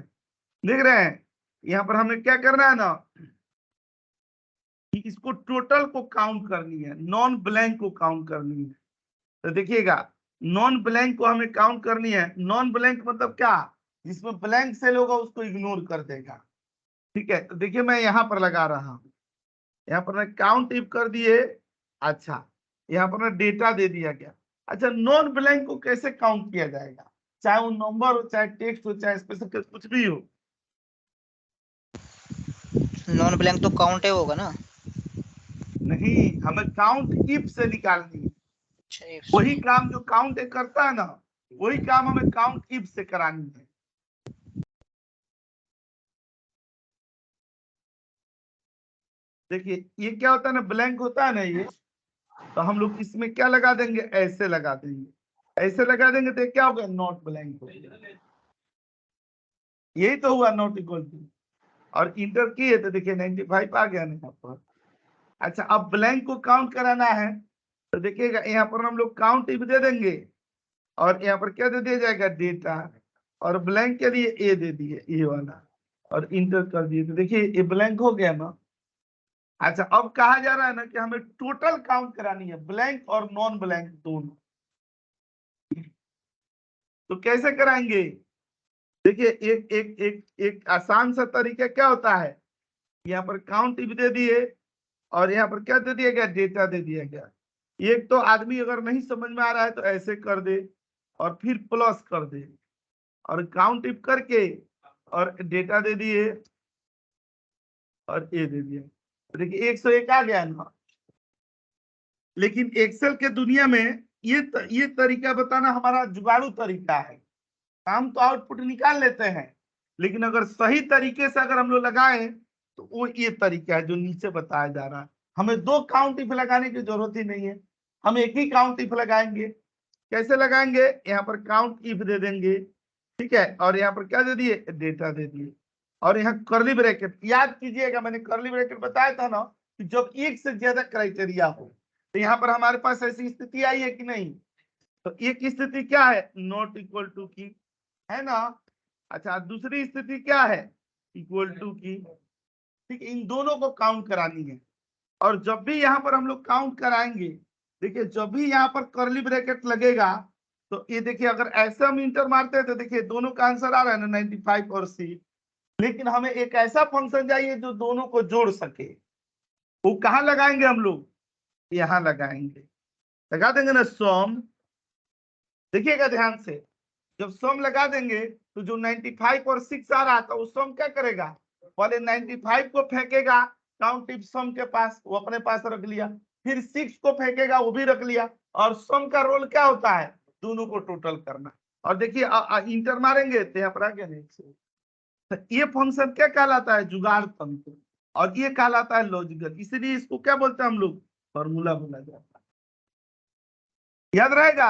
S1: देख रहे हैं। यहाँ पर हमें क्या करना है ना, कि इसको टोटल को काउंट करनी है, नॉन ब्लैंक को काउंट करनी है। तो देखिएगा नॉन ब्लैंक को हमें काउंट करनी है। नॉन ब्लैंक मतलब क्या, जिसमें ब्लैंक सेल होगा उसको इग्नोर कर देगा। ठीक है, तो देखिए मैं यहाँ पर लगा रहा हूँ, यहाँ पर मैं काउंट इफ कर दिए। अच्छा यहाँ पर ना डेटा दे दिया गया। अच्छा नॉन ब्लैंक को कैसे काउंट किया जाएगा, चाहे वो नंबर हो, चाहे टेक्स्ट हो, चाहे स्पेसिफिक कुछ भी हो।
S2: नॉन ब्लैंक तो काउंट है होगा ना?
S1: नहीं, हमें काउंट इफ से निकालनी है।
S2: अच्छा, if
S1: वही
S2: से।
S1: काम जो काउंट करता है ना, वही काम हमें काउंट इफ से करानी है। देखिए ये क्या होता है ना, ब्लैंक होता है ना ये, तो हम लोग इसमें क्या लगा देंगे, ऐसे लगा देंगे, ऐसे लगा देंगे तो क्या होगा, नॉट ब्लैंक हो गया। यही तो हुआ, नॉट इक्वल टू, और इंटर किए तो देखिए 95 आ गया ना यहाँ पर। अच्छा अब ब्लैंक को काउंट कराना है, तो देखिएगा यहाँ पर हम लोग काउंट इफ दे देंगे, और यहाँ पर क्या दे दिया जाएगा, डेटा, और ब्लैंक के लिए ए दे दिए, ये वाला, और इंटर कर दिए, तो देखिए ये ब्लैंक हो गया ना। अच्छा अब कहा जा रहा है ना कि हमें टोटल काउंट करानी है, ब्लैंक और नॉन ब्लैंक दोनों। तो कैसे कराएंगे, देखिए एक एक एक एक आसान सा तरीका क्या होता है, यहाँ पर काउंट इफ दे दिए, और यहाँ पर क्या दे दिया गया, डेटा दे दिया गया। एक तो आदमी अगर नहीं समझ में आ रहा है तो ऐसे कर दे, और फिर प्लस कर दे, और काउंट इफ करके और डेटा दे दिए और ए दे दिया। तो देखिए 101 आ गया ना। लेकिन एक्सेल के दुनिया में ये तरीका बताना हमारा जुगाड़ू तरीका है। हम तो आउटपुट निकाल लेते हैं, लेकिन अगर सही तरीके से अगर हम लोग लगाएं तो वो ये तरीका है जो नीचे बताया जा रहा है। हमें 2 काउंट इफ लगाने की जरूरत ही नहीं है, हम एक ही काउंट इफ लगाएंगे। कैसे लगाएंगे, यहाँ पर काउंट इफ दे देंगे, ठीक है, और यहाँ पर क्या दे दिए, डेटा दे दिए, और यहाँ कर्ली ब्रैकेट। याद कीजिएगा मैंने कर्ली ब्रैकेट बताया था ना, कि जब एक से ज्यादा क्राइटेरिया हो, तो यहाँ पर हमारे पास ऐसी स्थिति आई है कि नहीं। तो एक स्थिति क्या है, नॉट इक्वल टू की, है ना। अच्छा दूसरी स्थिति क्या है, इक्वल टू की। ठीक, इन दोनों को काउंट करानी है। और जब भी यहाँ पर हम लोग काउंट कराएंगे, देखिए जब भी यहाँ पर कर्ली ब्रैकेट लगेगा, तो ये देखिए अगर ऐसा हम इंटर मारते हैं तो देखिए दोनों का आंसर आ रहा है ना, 95 और सी। लेकिन हमें एक ऐसा फंक्शन चाहिए जो दोनों को जोड़ सके। वो कहाँ लगाएंगे हम लोग, यहाँ लगाएंगे, लगा देंगे ना सम। देखिएगा ध्यान से, जब सम लगा देंगे तो जो 95 और 6 आ रहा था, वो सम क्या करेगा, पहले 95 को फेंकेगा काउंट इफ सम के पास, वो अपने पास रख लिया, फिर 6 को फेंकेगा, वो भी रख लिया। और सम का रोल क्या होता है? दोनों को टोटल करना। और देखिए इंटर मारेंगे तो यहाँ पर आ गया नहीं। तो ये फंक्शन क्या कहलाता है? जुगाड़ तंत्र। और ये कहलाता है लॉजिकल, इसलिए इसको क्या बोलते हैं हम लोग? फॉर्मूला बोला जाता है। याद रहेगा?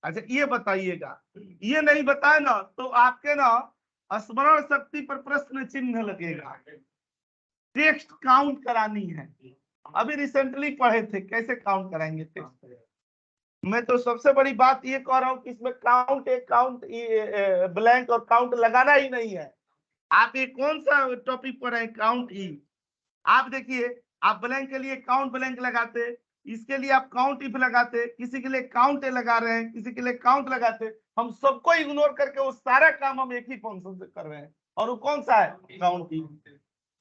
S1: अच्छा ये बताइएगा, ये नहीं बताए ना तो आपके ना स्मरण शक्ति पर प्रश्न चिन्ह लगेगा। टेक्स्ट काउंट करानी है, अभी रिसेंटली पढ़े थे कैसे काउंट कराएंगे टेक्स्ट। मैं तो सबसे बड़ी बात ये कह रहा हूँ कि इसमें काउंट ब्लैंक और काउंट लगाना ही नहीं है। आप ये कौन सा टॉपिक पढ़ रहे हैं? काउंट ई। आप देखिए, आप ब्लैंक के लिए काउंट ब्लैंक लगाते, इसके लिए आप काउंट इफ लगाते, किसी के लिए काउंट ए लगा रहे हैं, किसी के लिए काउंट लगाते। हम सबको इग्नोर करके वो सारा काम हम एक ही फंक्शन से कर रहे हैं, और वो कौन सा है? काउंट ई।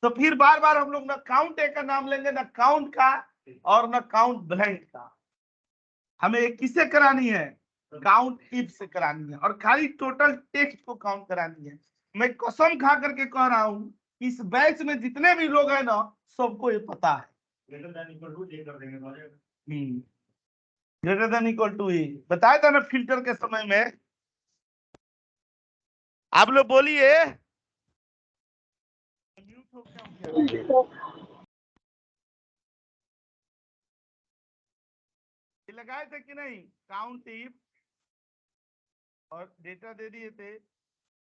S1: तो फिर बार बार हम लोग ना काउंट ए का नाम लेंगे, ना काउंट का, और ना काउंट ब्लैंक का। हमें एक किससे करानी है? काउंट इफ से करानी है, और खाली टोटल टेक्स्ट को काउंट करानी है। मैं कसम खा करके कह रहा हूं, इस बैच में जितने भी लोग हैं ना, सबको ये पता है। ग्रेटर देन इक्वल टू ए बताया था ना फिल्टर के समय में। आप लोग बोलिए। लगाए थे कि नहीं? काउंट इफ और डेटा दे दिए थे,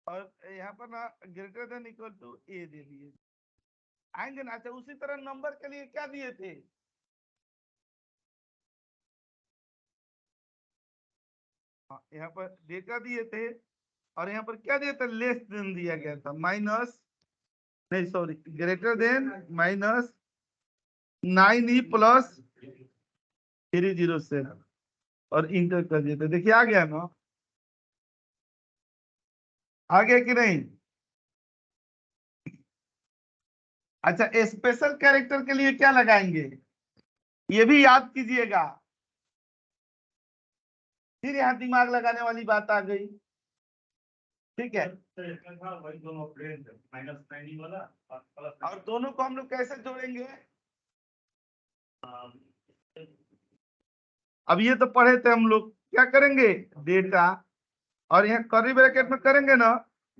S1: और यहाँ पर ना ग्रेटर देन इक्वल टू ए दे दिए आएंगे ना। अच्छा उसी तरह नंबर के लिए क्या दिए थे? यहाँ पर डेटा दिए थे, और यहाँ पर क्या दिया था? लेस देन दिया गया था, माइनस नहीं sorry greater than minus 9e plus 307 और इंटर कर दिए थे। देखिए आ गया ना? आ गया कि नहीं? अच्छा स्पेशल कैरेक्टर के लिए क्या लगाएंगे? ये भी याद कीजिएगा। फिर यहाँ दिमाग लगाने वाली बात आ गई। ठीक है, और दोनों को हम लोग कैसे जोड़ेंगे? अब ये तो पढ़े थे हम लोग, क्या करेंगे? डेटा, और यहाँ कर्ली ब्रैकेट में करेंगे ना,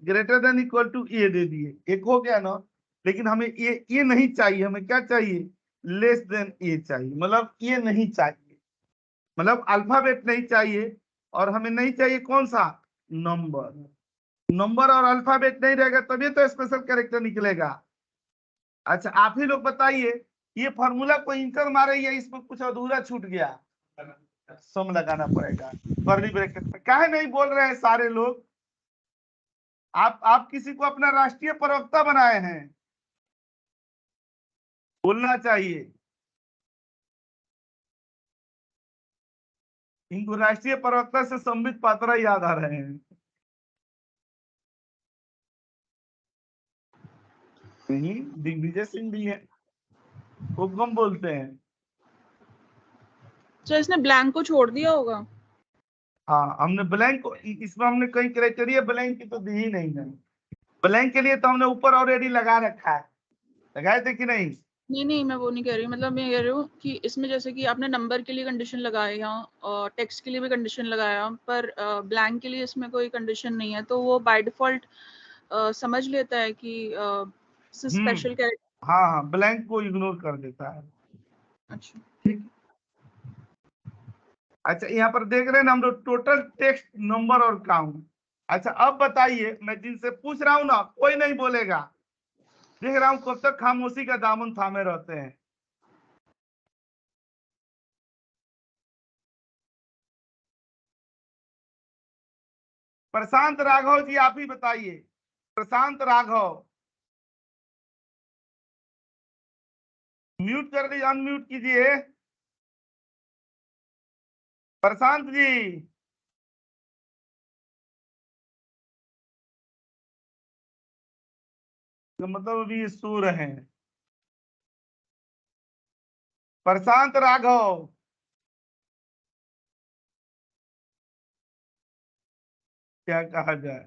S1: ग्रेटर देन इक्वल टू ए दे दिए, एक हो गया ना। लेकिन हमें ये नहीं चाहिए, हमें क्या चाहिए? लेस देन ए चाहिए। मतलब ये नहीं चाहिए, मतलब अल्फाबेट नहीं चाहिए, और हमें नहीं चाहिए कौन सा? नंबर। नंबर और अल्फाबेट नहीं रहेगा तभी तो स्पेशल कैरेक्टर निकलेगा। अच्छा आप ही लोग बताइए, ये फॉर्मूला को इंटर मारे या इसमें कुछ अधूरा छूट गया? सम लगाना पड़ेगा कर्ली ब्रैकेट में। काहे नहीं बोल रहे हैं सारे लोग? आप किसी को अपना राष्ट्रीय प्रवक्ता बनाए हैं, बोलना चाहिए। इनको राष्ट्रीय प्रवक्ता से संबित पात्रा याद आ रहे हैं। नहीं, दिग्विजय सिंह भी है, वो कम बोलते हैं।
S4: तो इसने ब्लैंक को छोड़ दिया होगा।
S1: हाँ हमने ब्लैंक को, इसमें हमने कई क्राइटेरिया ब्लैंक की तो दी ही नहीं है। ब्लैंक के लिए तो हमने ऊपर ऑलरेडी लगा रखा है, लगाए थे कि नहीं?
S4: नहीं मैं वो नहीं कह रही, मतलब मैं कह रही हूँ कि इसमें जैसे कि आपने नंबर के लिए कंडीशन लगाया और टेक्स्ट के लिए भी कंडीशन लगाया, पर ब्लैंक के लिए इसमें कोई कंडीशन नहीं है, तो वो बाय डिफॉल्ट समझ लेता है कि स्पेशल कैरेक्टर।
S1: हाँ ब्लैंक को इग्नोर कर देता है।
S4: अच्छा
S1: ठीक। अच्छा यहाँ पर देख रहे हैं ना हम लोग, टोटल टेक्स्ट, नंबर और काउंट। अच्छा अब बताइए, मैं जिनसे पूछ रहा हूँ ना कोई नहीं बोलेगा, देख रहा हूँ कब तक खामोशी का दामन थामे रहते हैं। प्रशांत राघव जी आप ही बताइए। प्रशांत राघव, म्यूट कर दीजिए, अनम्यूट कीजिए। प्रशांत जी, तो मतलब अभी सो रहे हैं। प्रशांत राघव, क्या कहा जाए?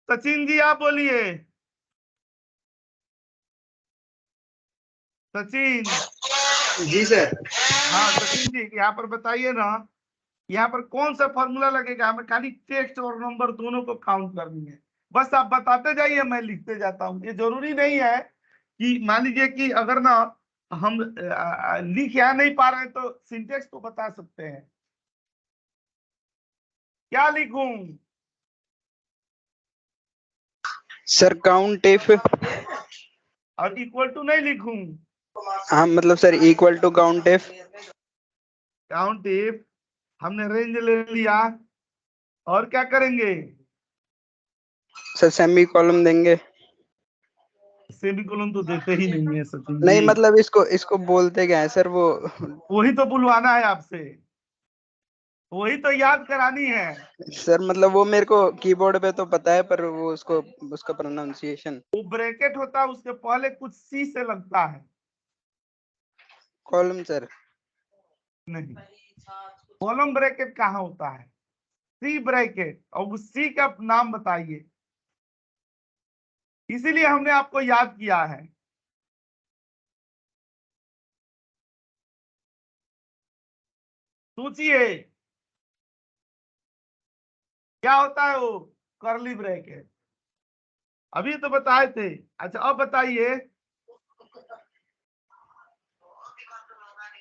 S1: सचिन जी आप बोलिए। सचिन,
S6: जी सर।
S1: हाँ सचिन जी यहाँ पर बताइए ना, यहाँ पर कौन सा फॉर्मूला लगेगा? हमें खाली टेक्स्ट और नंबर दोनों को काउंट करनी है, बस आप बताते जाइए, मैं लिखते जाता हूँ। ये जरूरी नहीं है कि मान लीजिए कि अगर ना हम लिख या नहीं पा रहे हैं तो सिंटेक्स तो बता सकते हैं। क्या लिखूं?
S7: सर काउंट इफ,
S1: और इक्वल टू नहीं लिखूं?
S7: हाँ मतलब sir equal to count if.
S1: Count if हमने रेंज ले लिया, और क्या करेंगे?
S7: सर सेमी कॉलम देंगे।
S1: सेमीकोलन तो देते ही नहीं है सचिन
S7: नहीं
S1: जी।
S7: मतलब इसको बोलते क्या है सर वो?
S1: वही तो बुलवाना है आपसे, वही तो याद करानी है।
S7: सर मतलब वो मेरे को कीबोर्ड पे तो पता है, पर वो उसका प्रोनाउंसिएशन।
S1: वो ब्रैकेट होता है, उसके पहले कुछ सी से लगता है।
S7: Column sir.
S1: नहीं, कॉलम ब्रैकेट कहाँ होता है? सी ब्रैकेट, और उस सी का नाम बताइए, इसीलिए हमने आपको याद किया है। सोचिए क्या होता है वो कर्ली ब्रैकेट, अभी तो बताए थे। अच्छा अब बताइए,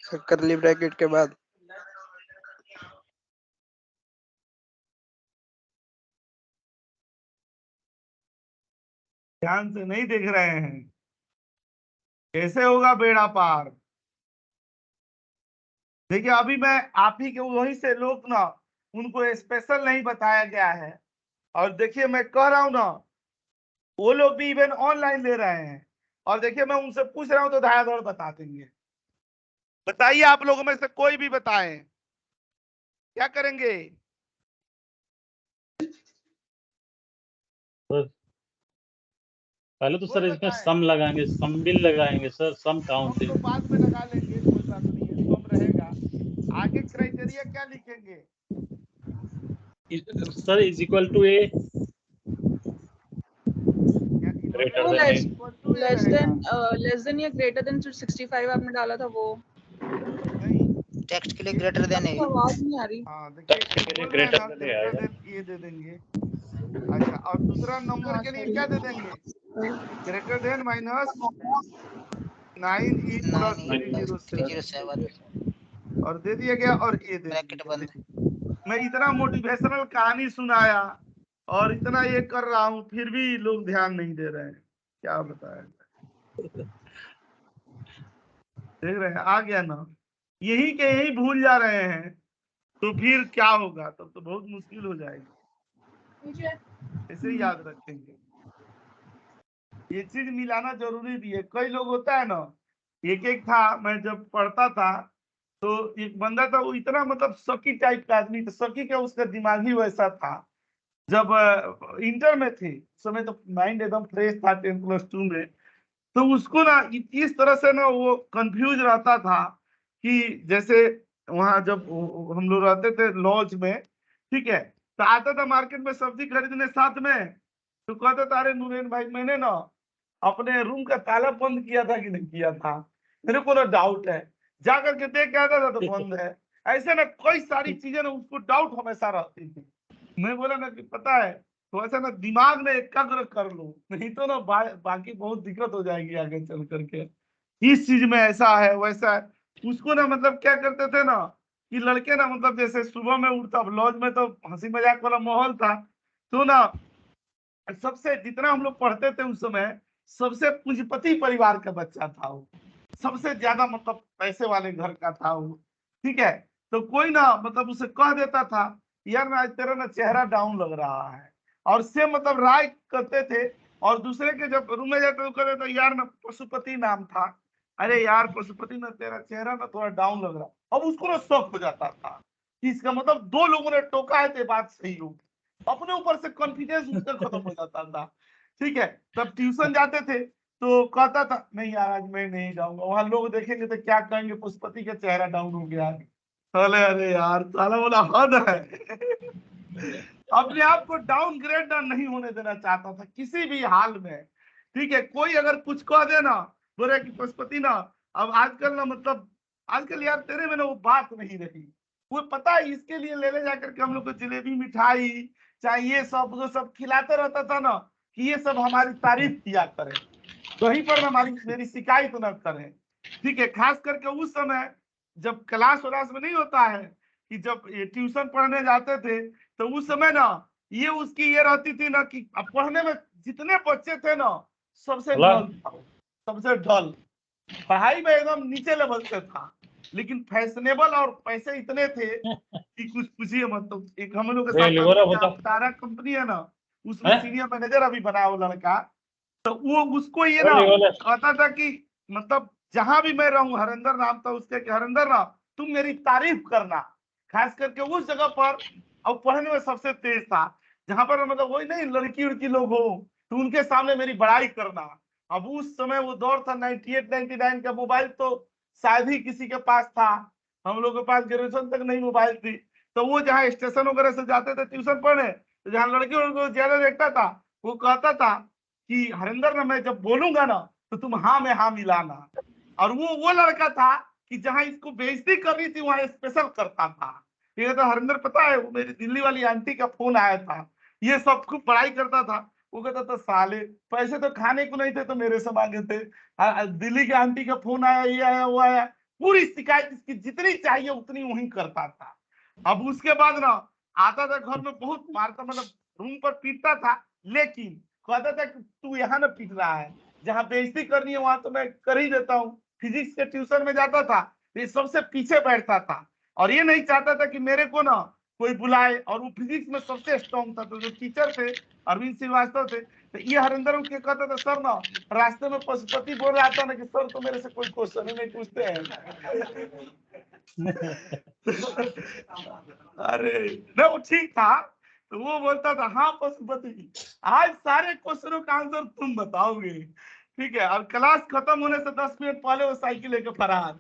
S7: सर करली ब्रैकेट के बाद
S1: ध्यान से नहीं देख रहे हैं, कैसे होगा बेड़ा पार? देखिए अभी मैं आप ही के वही से लोग ना, उनको स्पेशल नहीं बताया गया है, और देखिए मैं कह रहा हूं ना, वो लोग भी इवन ऑनलाइन ले रहे हैं, और देखिए मैं उनसे पूछ रहा हूं तो धड़ाधड़ बता देंगे। बताइए आप लोगों में से कोई भी बताएं, क्या करेंगे?
S3: पहले तो सर
S1: कोई
S3: इसमें
S1: बताए?
S3: सम लगाएंगे, सम भी लगाएंगे सर, सम
S1: हम
S3: काउंट
S1: तो बाद में लगा लेंगे, कोई बात नहीं है, कम रहेगा। आगे क्राइटेरिया क्या लिखेंगे?
S3: Sir is equal to A, greater
S4: वो
S3: देन ए।
S4: लेस देन या ग्रेटर देन 65 आपने डाला था वो।
S1: नहीं,
S2: टेक्स्ट के लिए ग्रेटर देन है।
S4: आवाज नहीं आ रही।
S1: हाँ देखिए
S3: टेक्स्ट के लिए
S1: बोल रहे हैं ना,
S3: ग्रेटर देन ए
S1: ग्रेटर
S3: आएगा।
S1: देन ये दे देंगे। अच्छा, और दूसरा नंबर
S4: हाँ,
S1: के लिए
S4: sorry।
S1: क्या दे देंगे? Greater than minus 9e plus 307,
S2: 307
S1: और दे दिया गया, और ये दे
S2: ब्रैकेट
S1: दिया।
S2: बंद।
S1: मैं इतना मोटिवेशनल कहानी सुनाया और इतना ये कर रहा हूँ, फिर भी लोग ध्यान नहीं दे रहे हैं, क्या बताया? देख रहे हैं आ गया ना, यही के यही भूल जा रहे हैं, तो फिर क्या होगा? तब तो बहुत मुश्किल हो जाएगी। ऐसे ही याद रखेंगे, ये चीज मिलाना जरूरी भी है। कई लोग होता है ना, एक एक था, मैं जब पढ़ता था तो एक बंदा था, वो इतना मतलब सकी टाइप का आदमी था, सकी का उसका दिमाग ही वैसा था। जब इंटर में थे उस समय तो माइंड एकदम फ्रेश था, 10+2 में, तो उसको ना इस तरह से ना वो कंफ्यूज रहता था कि जैसे वहां जब हम लोग रहते थे लॉज में, ठीक है, तो आता था मार्केट में सब्जी खरीदने साथ में, तो कहता था अरे नूरेन भाई मैंने ना अपने रूम का ताला बंद किया था कि नहीं किया था, मेरे को ना डाउट है, जाकर के देख के आता था तो बंद है। ऐसे ना कई सारी चीजें ना उसको डाउट हमेशा रहती थी। मैं बोला ना कि पता है, तो ऐसा ना दिमाग में एकाग्र कर लो, नहीं तो ना बाकी बहुत दिक्कत हो जाएगी आगे चल करके। इस चीज में ऐसा है वैसा है। उसको ना मतलब क्या करते थे ना कि लड़के ना मतलब जैसे सुबह में उठता, लॉज में तो हंसी मजाक वाला माहौल था, तो ना सबसे जितना हम लोग पढ़ते थे उस समय, सबसे पूंजीपति परिवार का बच्चा था वो, सबसे ज्यादा मतलब पैसे वाले घर का था वो, ठीक है। तो कोई ना मतलब उसे कह देता था यार ना आज तेरा ना चेहरा डाउन लग रहा है, और से मतलब राय करते थे, और दूसरे के जब रूम में जाते तो कहते थे यार ना पशुपति नाम था, अरे यार पशुपति ना तेरा चेहरा ना थोड़ा डाउन लग रहा। अब उसको ना शौक हो जाता था कि इसका मतलब दो लोगों ने टोका है तो बात सही होगी, अपने ऊपर से कॉन्फिडेंस उसका खत्म हो जाता था, ठीक है। तब ट्यूशन जाते थे तो कहता था नहीं यार आज मैं नहीं जाऊंगा, वहां लोग देखेंगे तो क्या कहेंगे पशुपति का चेहरा डाउन हो गया। अरे अरे यार साला बोला हद है। अपने आप को डाउनग्रेड ना नहीं होने देना चाहता था किसी भी हाल में, ठीक है। कोई अगर कुछ कह दे ना, बोले कि पशुपति ना अब आजकल ना मतलब आजकल यार तेरे में ना वो बात नहीं रही। वो पता है इसके लिए ले जाकर के हम लोग को जलेबी मिठाई चाहे ये सब वो सब खिलाते रहता था ना कि ये सब हमारी तारीफ किया करे, वहीं पर हमारी मेरी शिकायत न करें। ठीक है, खास करके उस समय जब क्लास व्लास में नहीं होता है कि जब ये ट्यूशन पढ़ने जाते थे तो उस समय ना ये उसकी ये रहती थी ना कि अब पढ़ने में जितने बच्चे थे ना सबसे
S3: अल्लाह।
S1: डल था, सबसे डल, पढ़ाई में एकदम नीचे लेवल से था, लेकिन फैशनेबल और पैसे इतने थे कि कुछ पूछिए मत। तो एक हम लोग के
S3: ये लिवर
S1: साथ
S3: बता।
S1: तारा कंपनी है ना, उसमें
S3: हैं?
S1: सीनियर मैनेजर अभी बना वो लड़का, तो वो उसको ये
S3: वो
S1: ना
S3: लिवर
S1: कहता था कि मतलब जहां भी मैं रहूं, हरिंदर नाम था उसके, कि हरिंदर ना तुम मेरी तारीफ करना, खास करके उस जगह पर और पढ़ने में सबसे तेज था जहां पर मतलब वही नहीं लड़की उड़की लोग हो तो उनके सामने मेरी बड़ाई करना। अब उस समय वो दौर था 98 99 का, मोबाइल तो शायद ही किसी के पास था, हम लोग के पास ग्रेजुएशन तक नहीं मोबाइल थी। तो वो जहाँ स्टेशन वगैरह से जाते थे ट्यूशन पढ़ने, तो जहाँ लड़की उनको ज्यादा देखता था वो कहता था कि हरिंदर ना मैं जब बोलूंगा ना तो तुम हाँ में हाँ मिलाना। और वो लड़का था कि जहां इसको बेइज्जती करनी थी वहां स्पेशल करता था। ये तो हरिंदर पता है, वो मेरी दिल्ली वाली आंटी का फोन आया था, ये सब खूब पढ़ाई करता था। वो कहता था साले पैसे तो खाने को नहीं थे तो मेरे से मांगे थे, दिल्ली की आंटी का फोन आया, ये आया वो आया, पूरी शिकायत इसकी जितनी चाहिए उतनी वही करता था। अब उसके बाद ना आता था घर में बहुत मारता, मतलब रूम पर पीटता था, लेकिन कहता था कि तू यहाँ ना पीट रहा है, जहाँ बेइज्जती करनी है वहां तो मैं कर ही देता हूँ। फिजिक्स के ट्यूशन में जाता था, ये सबसे पीछे बैठता था और ये नहीं चाहता था कि मेरे को ना कोई बुलाए, और वो फिजिक्स में सबसे स्ट्रॉन्ग था। तो जो टीचर थे अरविंद श्रीवास्तव थे, तो ये हरिंदर के कहता था सर ना रास्ते में पशुपति बोल रहा था ना कि सर तो मेरे से कोई क्वेश्चन ही नहीं पूछते हैं। अरे ना वो ठीक था, तो वो बोलता था हाँ पशुपति आज सारे क्वेश्चनों का आंसर तुम बताओगे। ठीक है, और क्लास खत्म होने से 10 मिनट पहले वो साइकिल लेके फरार।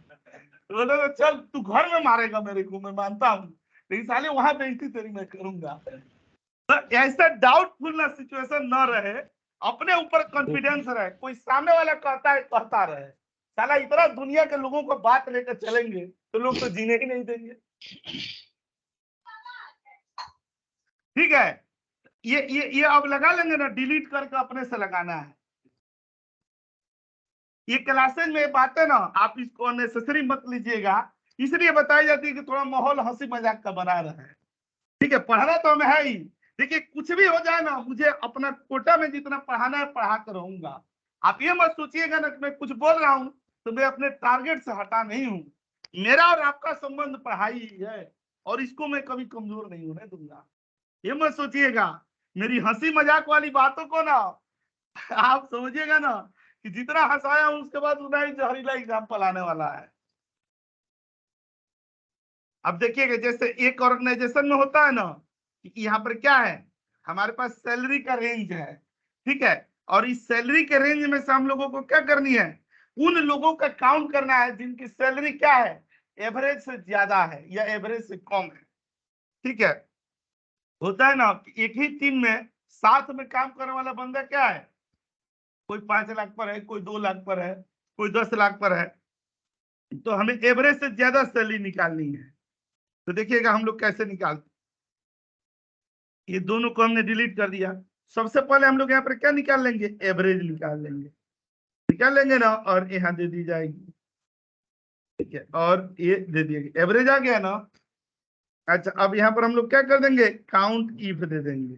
S1: बोला तो चल तू घर में मारेगा मेरे को, मैं मानता हूँ, लेकिन साले वहां बेइज्जती तेरी मैं करूंगा। तो ऐसा डाउटफुल ना सिचुएशन न रहे, अपने ऊपर कॉन्फिडेंस रहे, कोई सामने वाला कहता है कहता रहे। साला इतना दुनिया के लोगों को बात लेकर चलेंगे तो लोग तो जीने ही नहीं देंगे। ठीक है, ये अब लगा लेंगे ना, डिलीट करके अपने से लगाना है। ये क्लासेज में बातें ना आप इसको अननेसेसरी मत लीजिएगा, इसलिए बताई जाती है कि थोड़ा माहौल हंसी मजाक का बना रहे। ठीक है, पढ़ना तो हमें है ही, देखिए कुछ भी हो जाए ना मुझे अपना कोटा में जितना पढ़ाना है पढ़ा कर रहूंगा। आप ये मत सोचिएगा ना कि मैं कुछ बोल रहा हूँ तो मैं अपने टारगेट से हटा नहीं हूँ। मेरा और आपका संबंध पढ़ाई ही है और इसको मैं कभी कमजोर नहीं होने दूंगा। ये मत सोचिएगा, मेरी हंसी मजाक वाली बातों को ना आप समझिएगा ना कि जितना हंसाया हूं उसके बाद उतना ही जहरीला एग्जाम्पल आने वाला है। अब देखिएगा जैसे एक ऑर्गेनाइजेशन में होता है ना कि यहाँ पर क्या है, हमारे पास सैलरी का रेंज है। ठीक है, और इस सैलरी के रेंज में से हम लोगों को क्या करनी है, उन लोगों का काउंट करना है जिनकी सैलरी क्या है, एवरेज से ज्यादा है या एवरेज से कम है। ठीक है, होता है ना कि एक ही टीम में साथ में काम करने वाला बंदा क्या है, कोई 5 लाख पर है, कोई 2 लाख पर है, कोई 10 लाख पर है, तो हमें एवरेज से ज्यादा सैलरी निकालनी है। तो देखिएगा हम लोग कैसे निकालते, ये दोनों को हमने डिलीट कर दिया। सबसे पहले हम लोग यहाँ पर क्या निकाल लेंगे, एवरेज निकाल लेंगे ना, और यहाँ दे दी जाएगी। ठीक है, और ये दे दिया, एवरेज आ गया ना। अच्छा, अब यहाँ पर हम लोग क्या कर देंगे, काउंट इफ दे देंगे।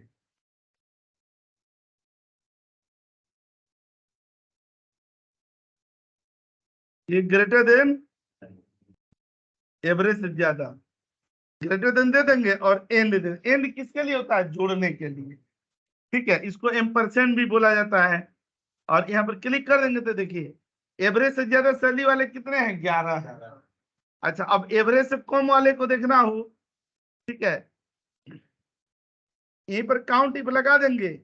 S1: ये ग्रेटर देन एवरेज से ज्यादा, ग्रेटर देन दे देंगे और एंड दे देंगे। एंड किसके लिए होता है, जोड़ने के लिए। ठीक है, इसको एम्परसेंड भी बोला जाता है। और यहाँ पर क्लिक कर देंगे तो देखिए एवरेज से ज्यादा सैलरी वाले कितने हैं, 11 है। अच्छा, अब एवरेज से कम वाले को देखना हो, ठीक है, यहीं पर काउंट इफ लगा देंगे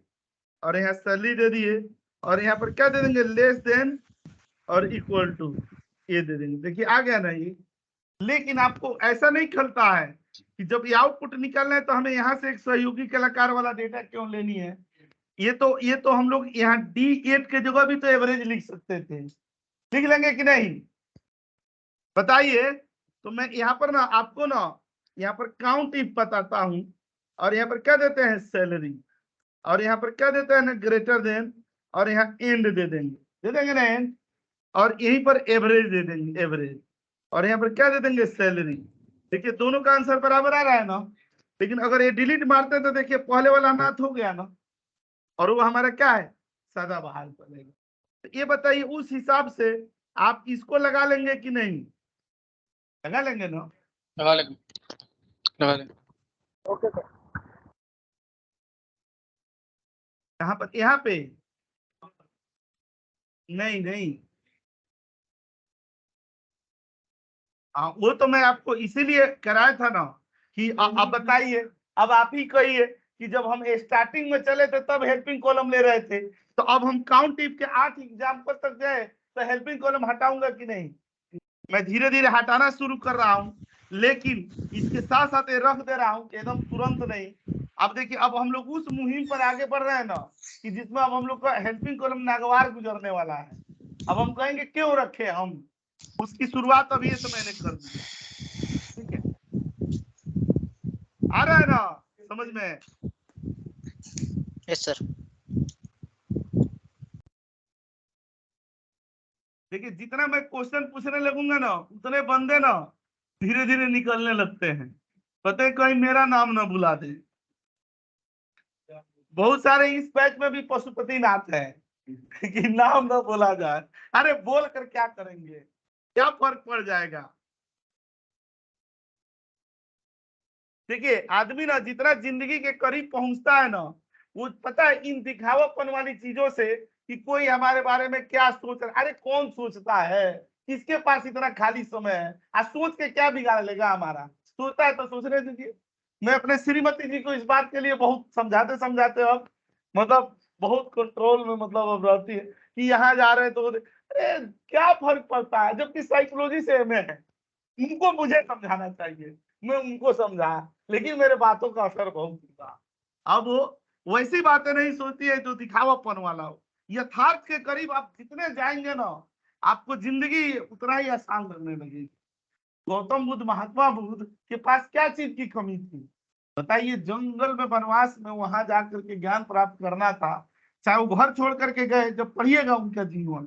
S1: और यहाँ सैलरी दे दिए और यहाँ पर क्या दे देंगे, लेस देन और इक्वल टू, ये दे देंगे। देखिए आ गया ना ये। लेकिन आपको ऐसा नहीं खलता है कि जब ये आउटपुट निकलना है तो हमें यहाँ से एक सहयोगी कलाकार वाला डेटा क्यों लेनी है। ये तो हम लोग यहाँ D8 के जगह भी तो एवरेज लिख सकते थे, लिख लेंगे कि नहीं। बताइए। तो मैं यहाँ पर ना आपको ना यहाँ पर काउंट इफ बताता हूँ, और यहाँ पर क्या देते हैं सैलरी, और यहाँ पर क्या देते हैं ना ग्रेटर देन, और यहाँ एंड दे देंगे ना एंड, और यहीं पर एवरेज दे देंगे एवरेज, और यहाँ पर क्या दे देंगे सैलरी। देखिए दोनों का आंसर बराबर आ रहा है ना। लेकिन अगर ये डिलीट मारते हैं तो देखिए पहले वाला नाथ हो गया ना, और वो हमारा क्या है सदाबहार बनेगा। तो ये बताइए उस हिसाब से आप इसको लगा लेंगे कि नहीं, लगा लेंगे ना?
S2: लगा लेंगे।
S1: Okay sir. यहाँ पे नहीं वो तो मैं आपको इसीलिए कराया था ना कि अब बताइए, अब आप ही कहिए कि जब हम स्टार्टिंग में चले थे तब हेल्पिंग कॉलम ले रहे थे, तो अब हम काउंट इफ के 8 एग्जाम्पल तक गए तो हेल्पिंग कॉलम हटाऊंगा कि नहीं? मैं धीरे धीरे हटाना शुरू कर रहा हूँ, लेकिन इसके साथ साथ ये रख दे रहा हूँ एकदम तुरंत नहीं। अब देखिए अब हम लोग उस मुहिम पर आगे बढ़ रहे हैं ना कि जिसमें अब हम लोग का हेल्पिंग कॉलम नागवार गुजरने वाला है। अब हम कहेंगे क्यों रखे हम, उसकी शुरुआत अभी से मैंने कर दी। ठीक है, आ रहा है ना समझ में?
S2: Yes sir.
S1: देखिए जितना मैं क्वेश्चन पूछने लगूंगा ना उतने बंदे ना धीरे धीरे निकलने लगते हैं, पता है कहीं मेरा नाम ना बुला दे। बहुत सारे इस बैच में भी पशुपति नाथ है कि नाम ना बोला जाए। अरे बोल कर क्या करेंगे, क्या फर्क पड़ जाएगा? देखिए आदमी ना जितना जिंदगी के करीब पहुंचता है ना, वो पता है इन दिखावापन वाली चीजों से कि कोई हमारे बारे में क्या सोच रहा, अरे कौन सोचता है, किसके पास इतना खाली समय है, आज सोच के क्या बिगाड़ लेगा हमारा, सोचता है तो सोचने दीजिए। मैं अपने श्रीमती जी को इस बात के लिए बहुत समझाते समझाते अब मतलब बहुत कंट्रोल में मतलब अब रहती है कि यहाँ जा रहे हैं तो अरे क्या फर्क पड़ता है, जबकि साइकोलॉजी से एमए है, उनको मुझे समझाना चाहिए, मैं उनको समझा, लेकिन मेरे बातों का असर बहुत हुआ। अब वो वैसी बातें नहीं सोचती है जो दिखावापन वाला हो। यथार्थ के करीब आप जितने जाएंगे ना आपको जिंदगी उतना ही आसान लगने लगेगी। गौतम बुद्ध महात्मा बुद्ध के पास क्या चीज की कमी थी बताइए? जंगल में वनवास में वहां जाकर के ज्ञान प्राप्त करना था, चाहे वो घर छोड़ करके गए। जब पढ़िएगा उनका जीवन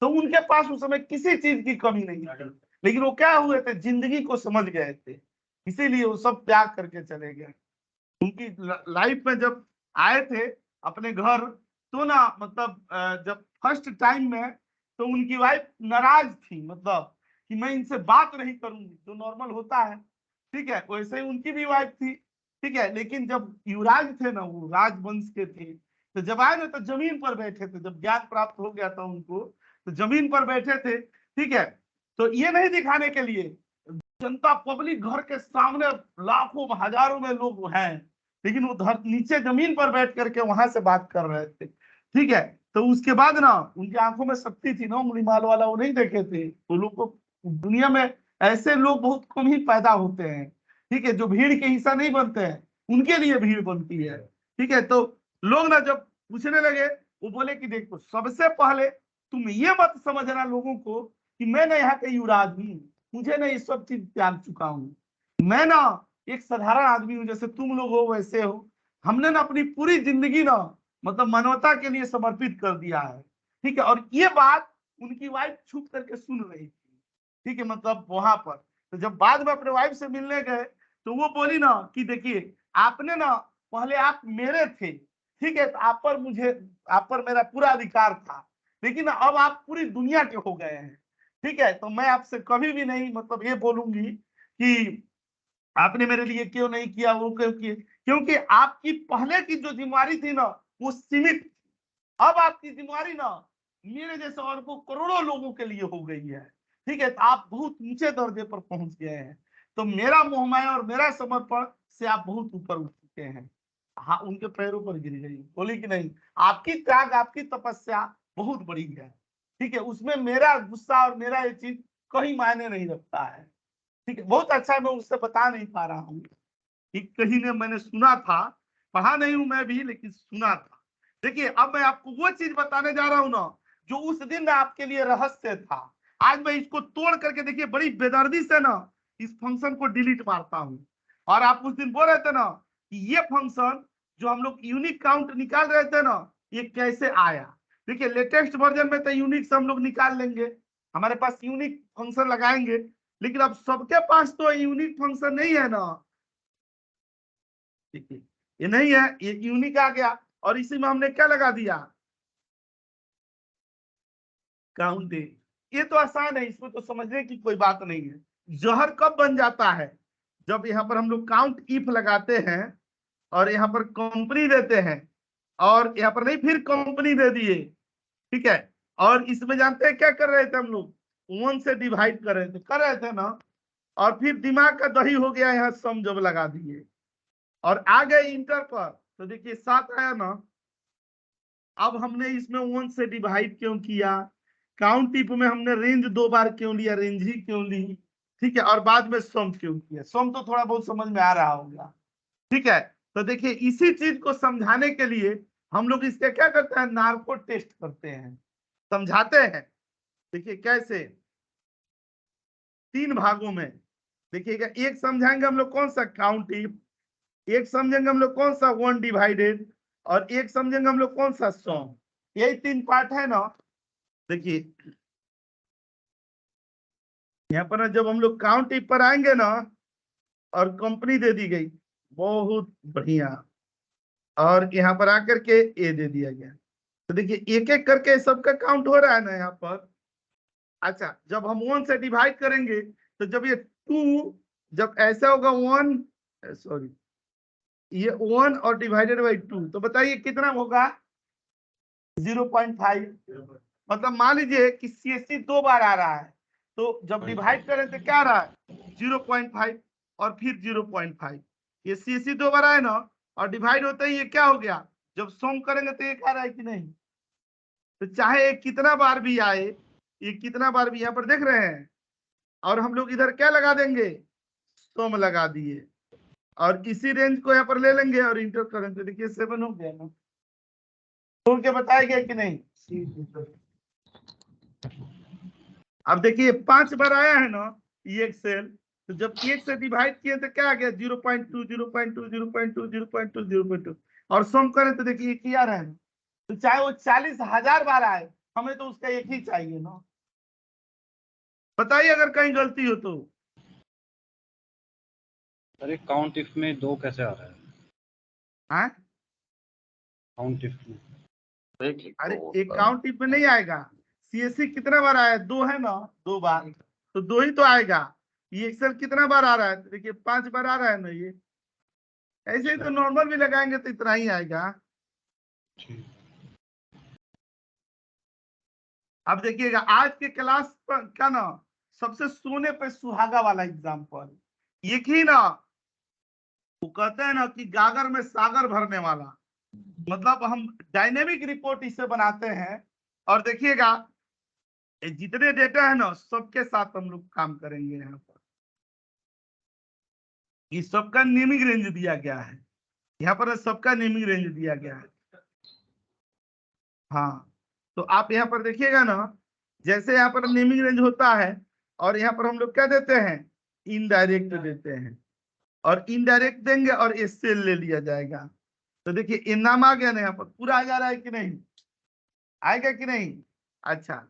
S1: तो उनके पास उस समय किसी चीज की कमी नहीं थी, लेकिन वो क्या हुए थे जिंदगी को समझ गए थे, इसीलिए वो सब त्याग करके चले गए। उनकी लाइफ में जब आए थे अपने घर तो ना मतलब जब फर्स्ट टाइम में तो उनकी वाइफ नाराज थी, मतलब कि मैं इनसे बात नहीं करूंगी, जो नॉर्मल होता है। ठीक है, वैसे ही उनकी भी वाइफ थी। ठीक है, लेकिन जब युवराज थे ना, वो राजवंश के थे, तो जब आए ना तो जमीन पर बैठे थे। जब ज्ञान प्राप्त हो गया था उनको तो जमीन पर बैठे थे। ठीक है, तो ये नहीं दिखाने के लिए जनता पब्लिक घर के सामने लाखों हजारों में लोग हैं, लेकिन वो नीचे जमीन पर बैठ करके वहां से बात कर रहे थे। ठीक है, तो उसके बाद ना उनकी आंखों में शक्ति थी ना, उंगली माल वाला वो नहीं देखे थे। वो लोग को दुनिया में ऐसे लोग बहुत कम ही पैदा होते हैं, ठीक है, जो भीड़ के हिस्सा नहीं बनते हैं, उनके लिए भीड़ बनती है। ठीक है, तो लोग ना जब पूछने लगे, वो बोले कि देखो सबसे पहले तुम ये मत समझना लोगों को कि मैं ना यहाँ का युवराज हूँ, मुझे ना ये सब चीज त्याग चुका हूँ, मैं ना एक साधारण आदमी हूँ, जैसे तुम लोग हो वैसे हो। हमने ना अपनी पूरी जिंदगी ना मतलब मानवता के लिए समर्पित कर दिया है। ठीक है, और ये बात उनकी वाइफ छुप करके सुन रही थी। ठीक है, मतलब वहां पर तो जब बाद में अपने वाइफ से मिलने गए तो वो बोली ना कि देखिए आपने ना पहले आप मेरे थे, ठीक है, तो आप पर मेरा पूरा अधिकार था, लेकिन अब आप पूरी दुनिया के हो गए हैं। ठीक है, तो मैं आपसे कभी भी नहीं मतलब ये बोलूंगी कि आपने मेरे लिए क्यों नहीं किया, वो क्यों किए, क्योंकि आपकी पहले की जो जिम्मेवारी थी ना वो सीमित, अब आपकी जिम्मेवारी ना मेरे जैसे और को करोड़ों लोगों के लिए हो गई है। ठीक है, तो आप बहुत ऊंचे दर्जे पर पहुंच गए हैं, तो मेरा मोहमाया और मेरा समर्पण से आप बहुत ऊपर उठ चुके हैं। हाँ, उनके पैरों पर गिर गई, बोली कि नहीं आपकी त्याग आपकी तपस्या बहुत बड़ी है। ठीक है, उसमें मेरा गुस्सा और मेरा ये चीज कहीं मायने नहीं रखता है। ठीक है, बहुत अच्छा है, मैं उससे बता नहीं पा रहा हूँ कि कहीं ने मैंने सुना था, पढ़ा नहीं हूं मैं भी लेकिन सुना था। देखिए अब मैं आपको वो चीज बताने जा रहा हूं ना जो उस दिन आपके लिए रहस्य था। आज मैं इसको तोड़ करके देखिए बड़ी बेदर्दी से ना इस फंक्शन को डिलीट मारता हूं। और आप उस दिन बोल रहे थे ना कि ये फंक्शन जो हम लोग यूनिक काउंट निकाल रहे थे ना ये कैसे आया। देखिए लेटेस्ट वर्जन में तो यूनिक से हम लोग निकाल लेंगे, हमारे पास यूनिक फंक्शन लगाएंगे, लेकिन अब सबके पास तो यूनिक फंक्शन नहीं है ना। देखिए ये नहीं है, ये यूनिक आ गया और इसी में हमने क्या लगा दिया, काउंट। ये तो आसान है, इसमें तो समझने की कोई बात नहीं है। जहर कब बन जाता है, जब यहाँ पर हम लोग काउंट इफ लगाते हैं और यहाँ पर कंपनी देते हैं और यहाँ पर नहीं फिर कंपनी दे दिए, ठीक है। और इसमें जानते हैं क्या कर रहे थे हम लोग, 1 से डिवाइड कर रहे थे ना, और फिर दिमाग का दही हो गया, यहाँ सम जब लगा दिए और आ गए इंटर पर, तो देखिए 7 आया ना। अब हमने इसमें 1 से डिवाइड क्यों किया, काउंट इफ में हमने रेंज 2 बार क्यों लिया, रेंज ही क्यों ली, ठीक है, और बाद में सम क्यों किया। सम तो थोड़ा बहुत समझ में आ रहा होगा, ठीक है। तो देखिए इसी चीज को समझाने के लिए हम लोग इसके क्या करते हैं, नार्को टेस्ट करते हैं, समझाते हैं। देखिए कैसे, 3 भागों में देखिएगा। एक समझाएंगे हम लोग कौन सा, काउंट इफ, एक समझेंगे हम लोग कौन सा 1 डिवाइडेड, और एक समझेंगे हम लोग कौन सा सम। यही 3 पार्ट है ना। देखिए यहाँ पर जब हम लोग काउंट इफ पर आएंगे ना और कंपनी दे दी गई, बहुत बढ़िया, और यहाँ पर आकर के ए दे दिया गया, तो देखिए एक एक करके सबका काउंट हो रहा है ना यहाँ पर। अच्छा जब हम 1 से डिवाइड करेंगे तो जब ये 2, जब ऐसा होगा 1, सॉरी ये 1 और डिवाइडेड बाई 2, तो बताइए कितना होगा, 0.5। मतलब मान लीजिए कि CSC 2 बार आ रहा है, तो जब डिवाइड करें तो क्या आ रहा है, 0.5 और फिर 0.5। ये CSC 2 बार आए ना और डिवाइड होते ही ये क्या हो गया, जब सम करेंगे तो ये आ रहा है कि नहीं। तो चाहे ये कितना बार भी आए, ये कितना बार भी, यहाँ पर देख रहे हैं, और हम लोग इधर क्या लगा देंगे, सम लगा दिए, और इसी रेंज को यहाँ पर ले लेंगे और इंटर करेंगे। देखिए 7 हो गया ना, खोल के बताया गया कि नहीं। अब देखिए 5 बार आया है ना ये सेल, तो जब 1 से डिवाइड किए तो क्या आ गया, 0.2 0.2 0.2 0.2 0.2, और सम करें तो देखिए एक ही आ रहा है ना। तो चाहे वो 40,000 बार आए, हमें तो उसका एक ही चाहिए ना। बताइए अगर कहीं गलती हो तो।
S3: अरे काउंट इफ में 2 कैसे आ रहा है,
S1: हाँ
S3: काउंट इफ में
S1: अरे एक काउंट इफ में नहीं आएगा, CSC कितना बार आया, 2 है ना, 2 बार, तो 2 ही तो आएगा। ये एक्सेल कितना बार आ रहा है, देखिए 5 बार आ रहा है ना। ये ऐसे ही तो नॉर्मल भी लगाएंगे तो इतना ही आएगा। अब देखिएगा आज के क्लास पर क्या ना, सबसे सोने पे सुहागा वाला एग्जाम्पल, एक ही ना, वो कहते हैं ना कि गागर में सागर भरने वाला, मतलब हम डायनेमिक रिपोर्ट इससे बनाते हैं। और देखिएगा जितने डेटा है ना सबके साथ हम लोग काम करेंगे। यहाँ पर ये सबका नेमिंग रेंज दिया गया है, यहाँ पर सबका नेमिंग रेंज दिया गया है। हाँ तो आप यहाँ पर देखिएगा ना, जैसे यहाँ पर नेमिंग रेंज होता है और यहाँ पर हम लोग क्या देते हैं, इनडायरेक्ट देते हैं, और इनडायरेक्ट देंगे और इससे ले लिया जाएगा। तो देखिए इन नाम आ गया ना, यहाँ पर पूरा आ जा रहा है कि नहीं, आएगा कि नहीं। अच्छा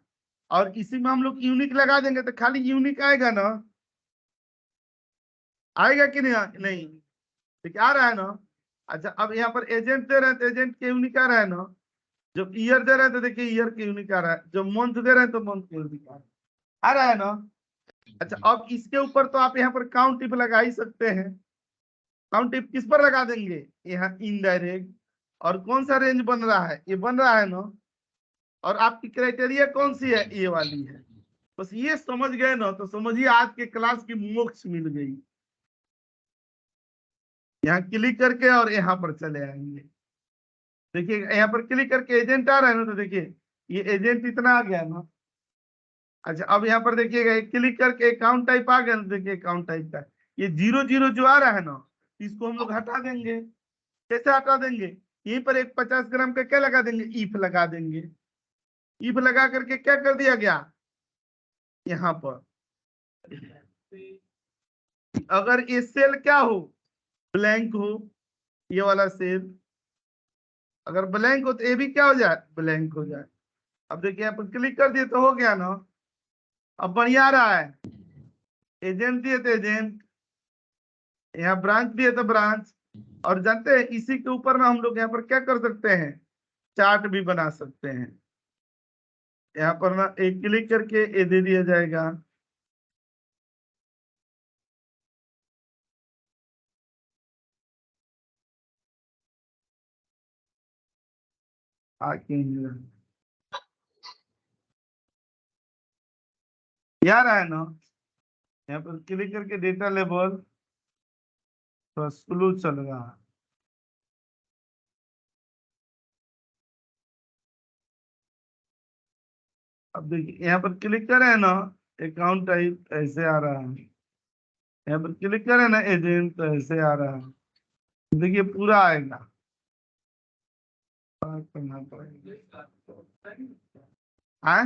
S1: और इसी में हम लोग यूनिक लगा देंगे तो खाली यूनिक आएगा ना, आएगा कि नहीं, नहीं ठीक आ रहा है ना। अच्छा अब यहाँ पर एजेंट दे रहे हैं तो एजेंट के यूनिक आ रहा है ना, जब ईयर दे रहे हैं तो देखिए ईयर के यूनिक आ रहा है, जब मंथ दे रहे हैं तो मंथ के यूनिक आ रहा है ना। अच्छा अब इसके ऊपर तो आप यहाँ पर काउंट इफ लगा ही सकते हैं। काउंट इफ किस पर लगा देंगे, यहाँ इनडायरेक्ट, और कौन सा रेंज बन रहा है, ये बन रहा है ना, और आपकी क्राइटेरिया कौन सी है, ये वाली है। बस ये समझ गए ना तो समझिए आज के क्लास की मोक्ष मिल गई। यहाँ क्लिक करके और यहाँ पर चले आएंगे, देखिए यहाँ पर क्लिक करके एजेंट आ रहा है ना, तो देखिए ये एजेंट इतना आ गया ना। अच्छा अब यहाँ पर देखिएगा क्लिक करके अकाउंट टाइप आ गया ना, देखिए अकाउंट टाइप का ये 0 जो आ रहा है ना, इसको हम लोग हटा देंगे। कैसे हटा देंगे, यहीं पर एक 50 ग्राम का क्या लगा देंगे, ईफ लगा देंगे। ईफ लगा करके क्या कर दिया गया, यहाँ पर अगर ये सेल क्या हो, ब्लैंक हो, ये वाला सेल अगर ब्लैंक हो तो ये भी क्या हो जाए, ब्लैंक हो जाए। अब देखिए यहाँ पर क्लिक कर दिए तो हो गया ना। अब बढ़िया आ रहा है, एजेंट दिए तो एजेंट, यहाँ ब्रांच दिए तो ब्रांच। और जानते हैं इसी के ऊपर ना हम लोग यहाँ पर क्या कर सकते हैं, चार्ट भी बना सकते हैं। यहाँ पर ना एक क्लिक करके ये दे दिया जाएगा। यार है ना, यहाँ पर क्लिक करके डेटा लेबल थोड़ा स्लो चल रहा है। अब देखिए यहाँ पर क्लिक करें ना, अकाउंट टाइप ऐसे आ रहा है। यहाँ पर क्लिक करें ना, एजेंट तो ऐसे आ रहा है। देखिए पूरा आएगा, करना पड़ेगा। हाँ?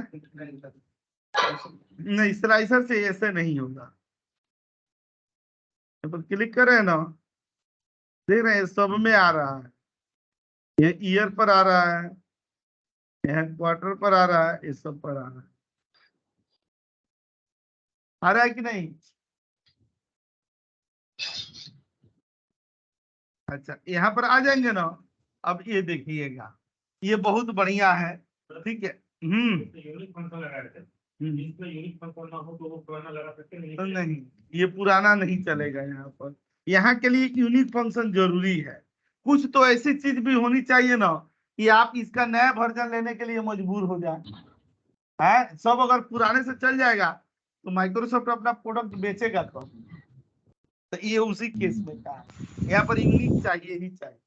S1: नहीं, स्लाइसर से ऐसे नहीं होगा। यहाँ पर क्लिक करें ना, देख रहे हैं सब में आ रहा है। ये ईयर पर आ रहा है, यहाँ क्वार्टर पर आ रहा है, ये सब पर आ रहा है। आ रहा है कि नहीं? अच्छा, यहाँ पर आ जाएंगे ना। अब ये देखिएगा, ये बहुत बढ़िया है, ठीक है। यूनिक फंक्शन लगा रहे थे, इसमें यूनिक फंक्शन ना हो तो वो पुराना लगा सकते नहीं, ये पुराना नहीं चलेगा। यहाँ पर यहाँ के लिए यूनिक फंक्शन जरूरी है। कुछ तो ऐसी चीज भी होनी चाहिए ना कि आप इसका नया वर्जन लेने के लिए मजबूर हो जाए। है सब अगर पुराने से चल जाएगा तो माइक्रोसॉफ्ट अपना प्रोडक्ट बेचेगा कब? तो ये उसी केस में था, यहाँ पर यूनिक चाहिए ही चाहिए।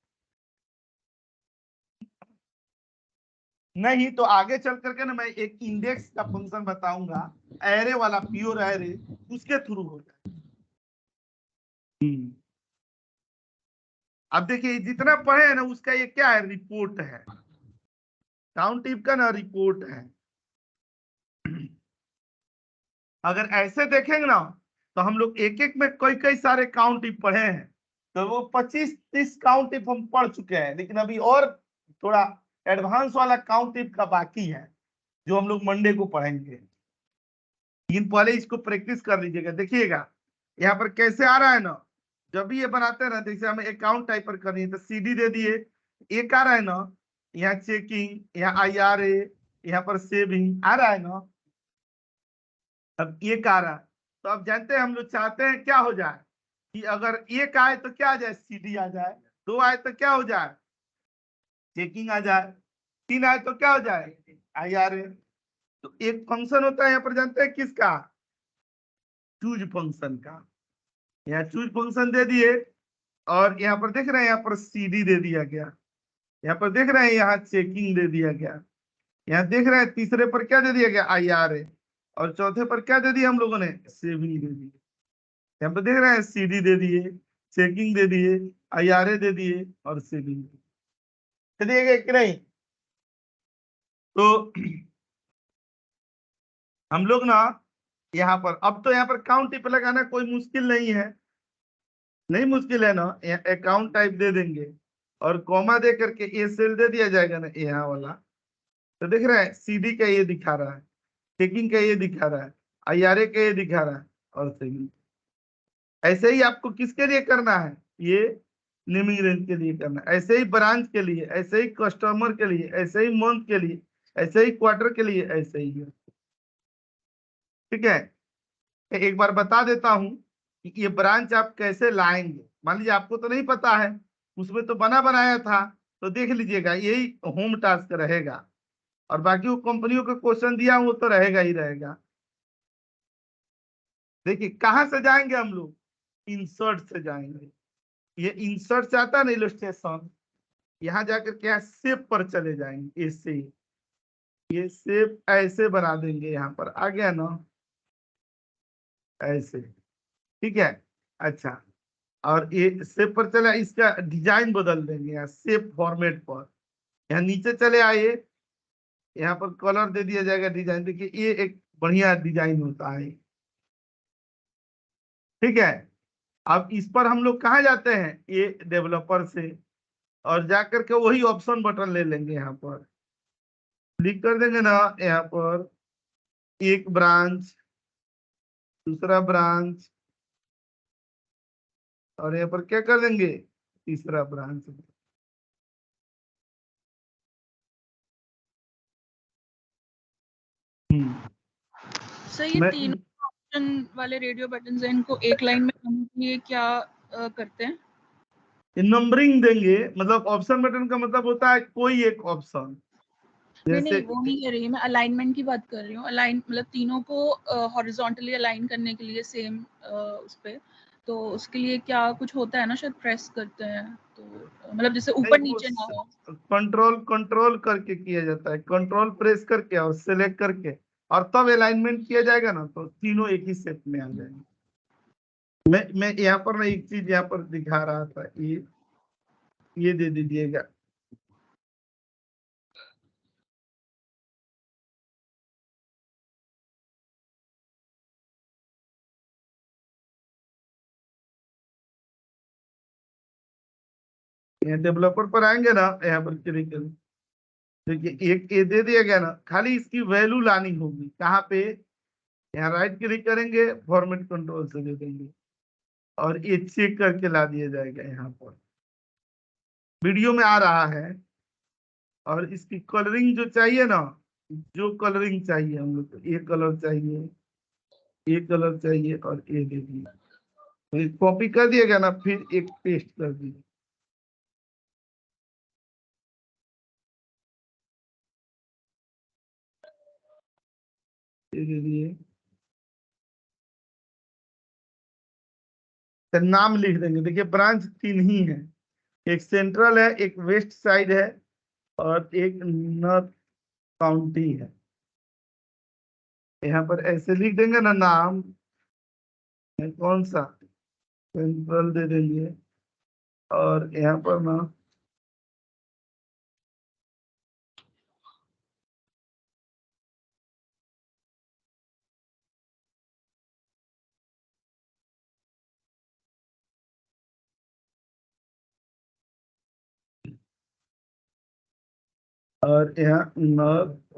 S1: नहीं तो आगे चल करके ना मैं एक इंडेक्स का फंक्शन बताऊंगा, एरे वाला, प्योर एरे, उसके थ्रू हो जाए। अब देखिए जितना पढ़े है ना उसका ये क्या है, रिपोर्ट है। काउंट टिप का ना रिपोर्ट है। अगर ऐसे देखेंगे ना तो हम लोग एक एक में कई कई सारे काउंट टिप पढ़े हैं, तो वो 25-30 काउंट टिप हम पढ़ चुके हैं। लेकिन अभी और थोड़ा एडवांस वाला काउंट टिप का बाकी है जो हम लोग मंडे को पढ़ेंगे। लेकिन पहले इसको प्रैक्टिस कर लीजिएगा। देखिएगा यहाँ पर कैसे आ रहा है ना, जब भी ये बनाते हैं ना, जैसे हमें अकाउंट टाइप पर करनी है तो सीडी दे दिए, एक आ रहा है ना, यहाँ चेकिंग, यहाँ IRA, यहाँ पर सेविंग आ रहा है ना। अब एक आ रहा है तो अब जानते हैं हम लोग चाहते हैं क्या हो जाए कि अगर एक आए तो क्या आ जाए, सीडी आ जाए। दो आए तो क्या हो जाए, चेकिंग आ जाए। तीन आए तो क्या हो जाए, IRA। तो एक फंक्शन होता है यहाँ पर, जानते हैं किसका, चूज फंक्शन का। यहाँ चूज फंक्शन दे दिए और यहाँ पर देख रहे हैं, यहाँ पर सीडी दे दिया गया। यहाँ पर देख रहे हैं, यहाँ चेकिंग दे दिया गया। यहाँ देख रहे हैं तीसरे पर क्या दे दिया गया, IRA। और चौथे पर क्या दे दिया हम लोगों ने, सेविंग दे दी। यहाँ पर देख रहे हैं सीडी दे दिए, चेकिंग दे दिए, IRA दे दिए और सेविंग दे दिए कि नहीं। तो हम लोग ना यहाँ पर अब तो यहाँ पर काउंट टिप लगाना कोई मुश्किल नहीं है, नहीं मुश्किल है ना। अकाउंट टाइप दे देंगे और कॉमा दे करके ये सेल दे दिया जाएगा ना, यहाँ वाला। तो देख रहे हैं सीडी का ये दिखा रहा है, चेकिंग का ये दिखा रहा है, IRA का ये दिखा रहा है और सेविंग। ऐसे ही आपको किसके लिए करना है, ये नेमिंग रेंज के लिए करना है, ऐसे ही ब्रांच के लिए, ऐसे ही कस्टमर के लिए, ऐसे ही मंथ के लिए, ऐसे ही क्वार्टर के लिए, ऐसे ही। ठीक है, एक बार बता देता हूं कि ये ब्रांच आप कैसे लाएंगे। मान लीजिए आपको तो नहीं पता है, उसमें तो बना बनाया था, तो देख लीजिएगा यही होम टास्क रहेगा। और बाकी वो कंपनियों का क्वेश्चन दिया वो तो रहेगा ही रहेगा। देखिए कहाँ से जाएंगे हम लोग, इंसर्ट से जाएंगे। ये इंसर्ट से आता है ना इलस्ट्रेशन, यहाँ जाकर के यहाँ शेप पर चले जाएंगे। ऐसे ये शेप ऐसे बना देंगे, यहाँ पर आ गया ना, ऐसे। ठीक है, अच्छा। और ये शेप पर चला, इसका डिजाइन बदल देंगे यहाँ शेप फॉर्मेट पर। यहाँ नीचे चले आइए, यहाँ पर कलर दे दिया जाएगा, डिजाइन। देखिए ये एक बढ़िया डिजाइन होता है। ठीक है, अब इस पर हम लोग कहाँ जाते हैं, ये डेवलपर से, और जाकर के वही ऑप्शन बटन ले लेंगे, यहाँ पर क्लिक कर देंगे ना, यहाँ पर एक ब्रांच, दूसरा ब्रांच, और यहाँ पर क्या कर देंगे, तीसरा ब्रांच।
S4: सर ये
S1: मैं
S4: तीनों ऑप्शन वाले रेडियो बटन हैं, इनको एक लाइन में करने के लिए क्या करते हैं?
S1: नंबरिंग देंगे, मतलब ऑप्शन बटन का मतलब होता है कोई एक ऑप्शन,
S4: नहीं
S1: जैसे
S4: वो नहीं कह रही, मैं अलाइनमेंट की बात कर रही हूँ। अलाइन मतलब तीनों को हॉरिजॉन्टली अलाइन करने के लिए सेम उस पे, तो उसके लिए क्या कुछ होता है ना, शायद प्रेस करते हैं तो मतलब जैसे ऊपर नीचे ना हो।
S1: कंट्रोल करके किया जाता है, कंट्रोल प्रेस करके और सिलेक्ट करके, और तब अलाइनमेंट किया जाएगा ना, तो तीनों एक ही सेट में आ जाएंगे। मैं यहाँ पर ना एक चीज यहाँ पर दिखा रहा था, ये दे दीजिएगा। यहाँ डेवलपर पर आएंगे ना, यहाँ पर क्लिक करें, देखिए एक ये दे दिया गया ना, खाली इसकी वैल्यू लानी होगी कहाँ पे, यहाँ राइट क्लिक करेंगे, फॉर्मेट कंट्रोल से दे देंगे, और ये चेक करके ला दिया जाएगा। यहाँ पर वीडियो में आ रहा है, और इसकी कलरिंग जो चाहिए ना, जो कलरिंग चाहिए हम लोग को, ये कलर चाहिए, ये कलर चाहिए, और ये दे दिए, कॉपी कर दिएगा ना, फिर एक पेस्ट कर दिए, ये दे दिए, तो नाम लिख देंगे। देखिए ब्रांच 3 ही है, एक सेंट्रल है, एक वेस्ट साइड है, और एक नॉर्थ काउंटी है। यहाँ पर ऐसे लिख देंगे ना नाम, कौन सा, सेंट्रल दे देंगे, और यहाँ पर ना और यहाँ नॉर्थ,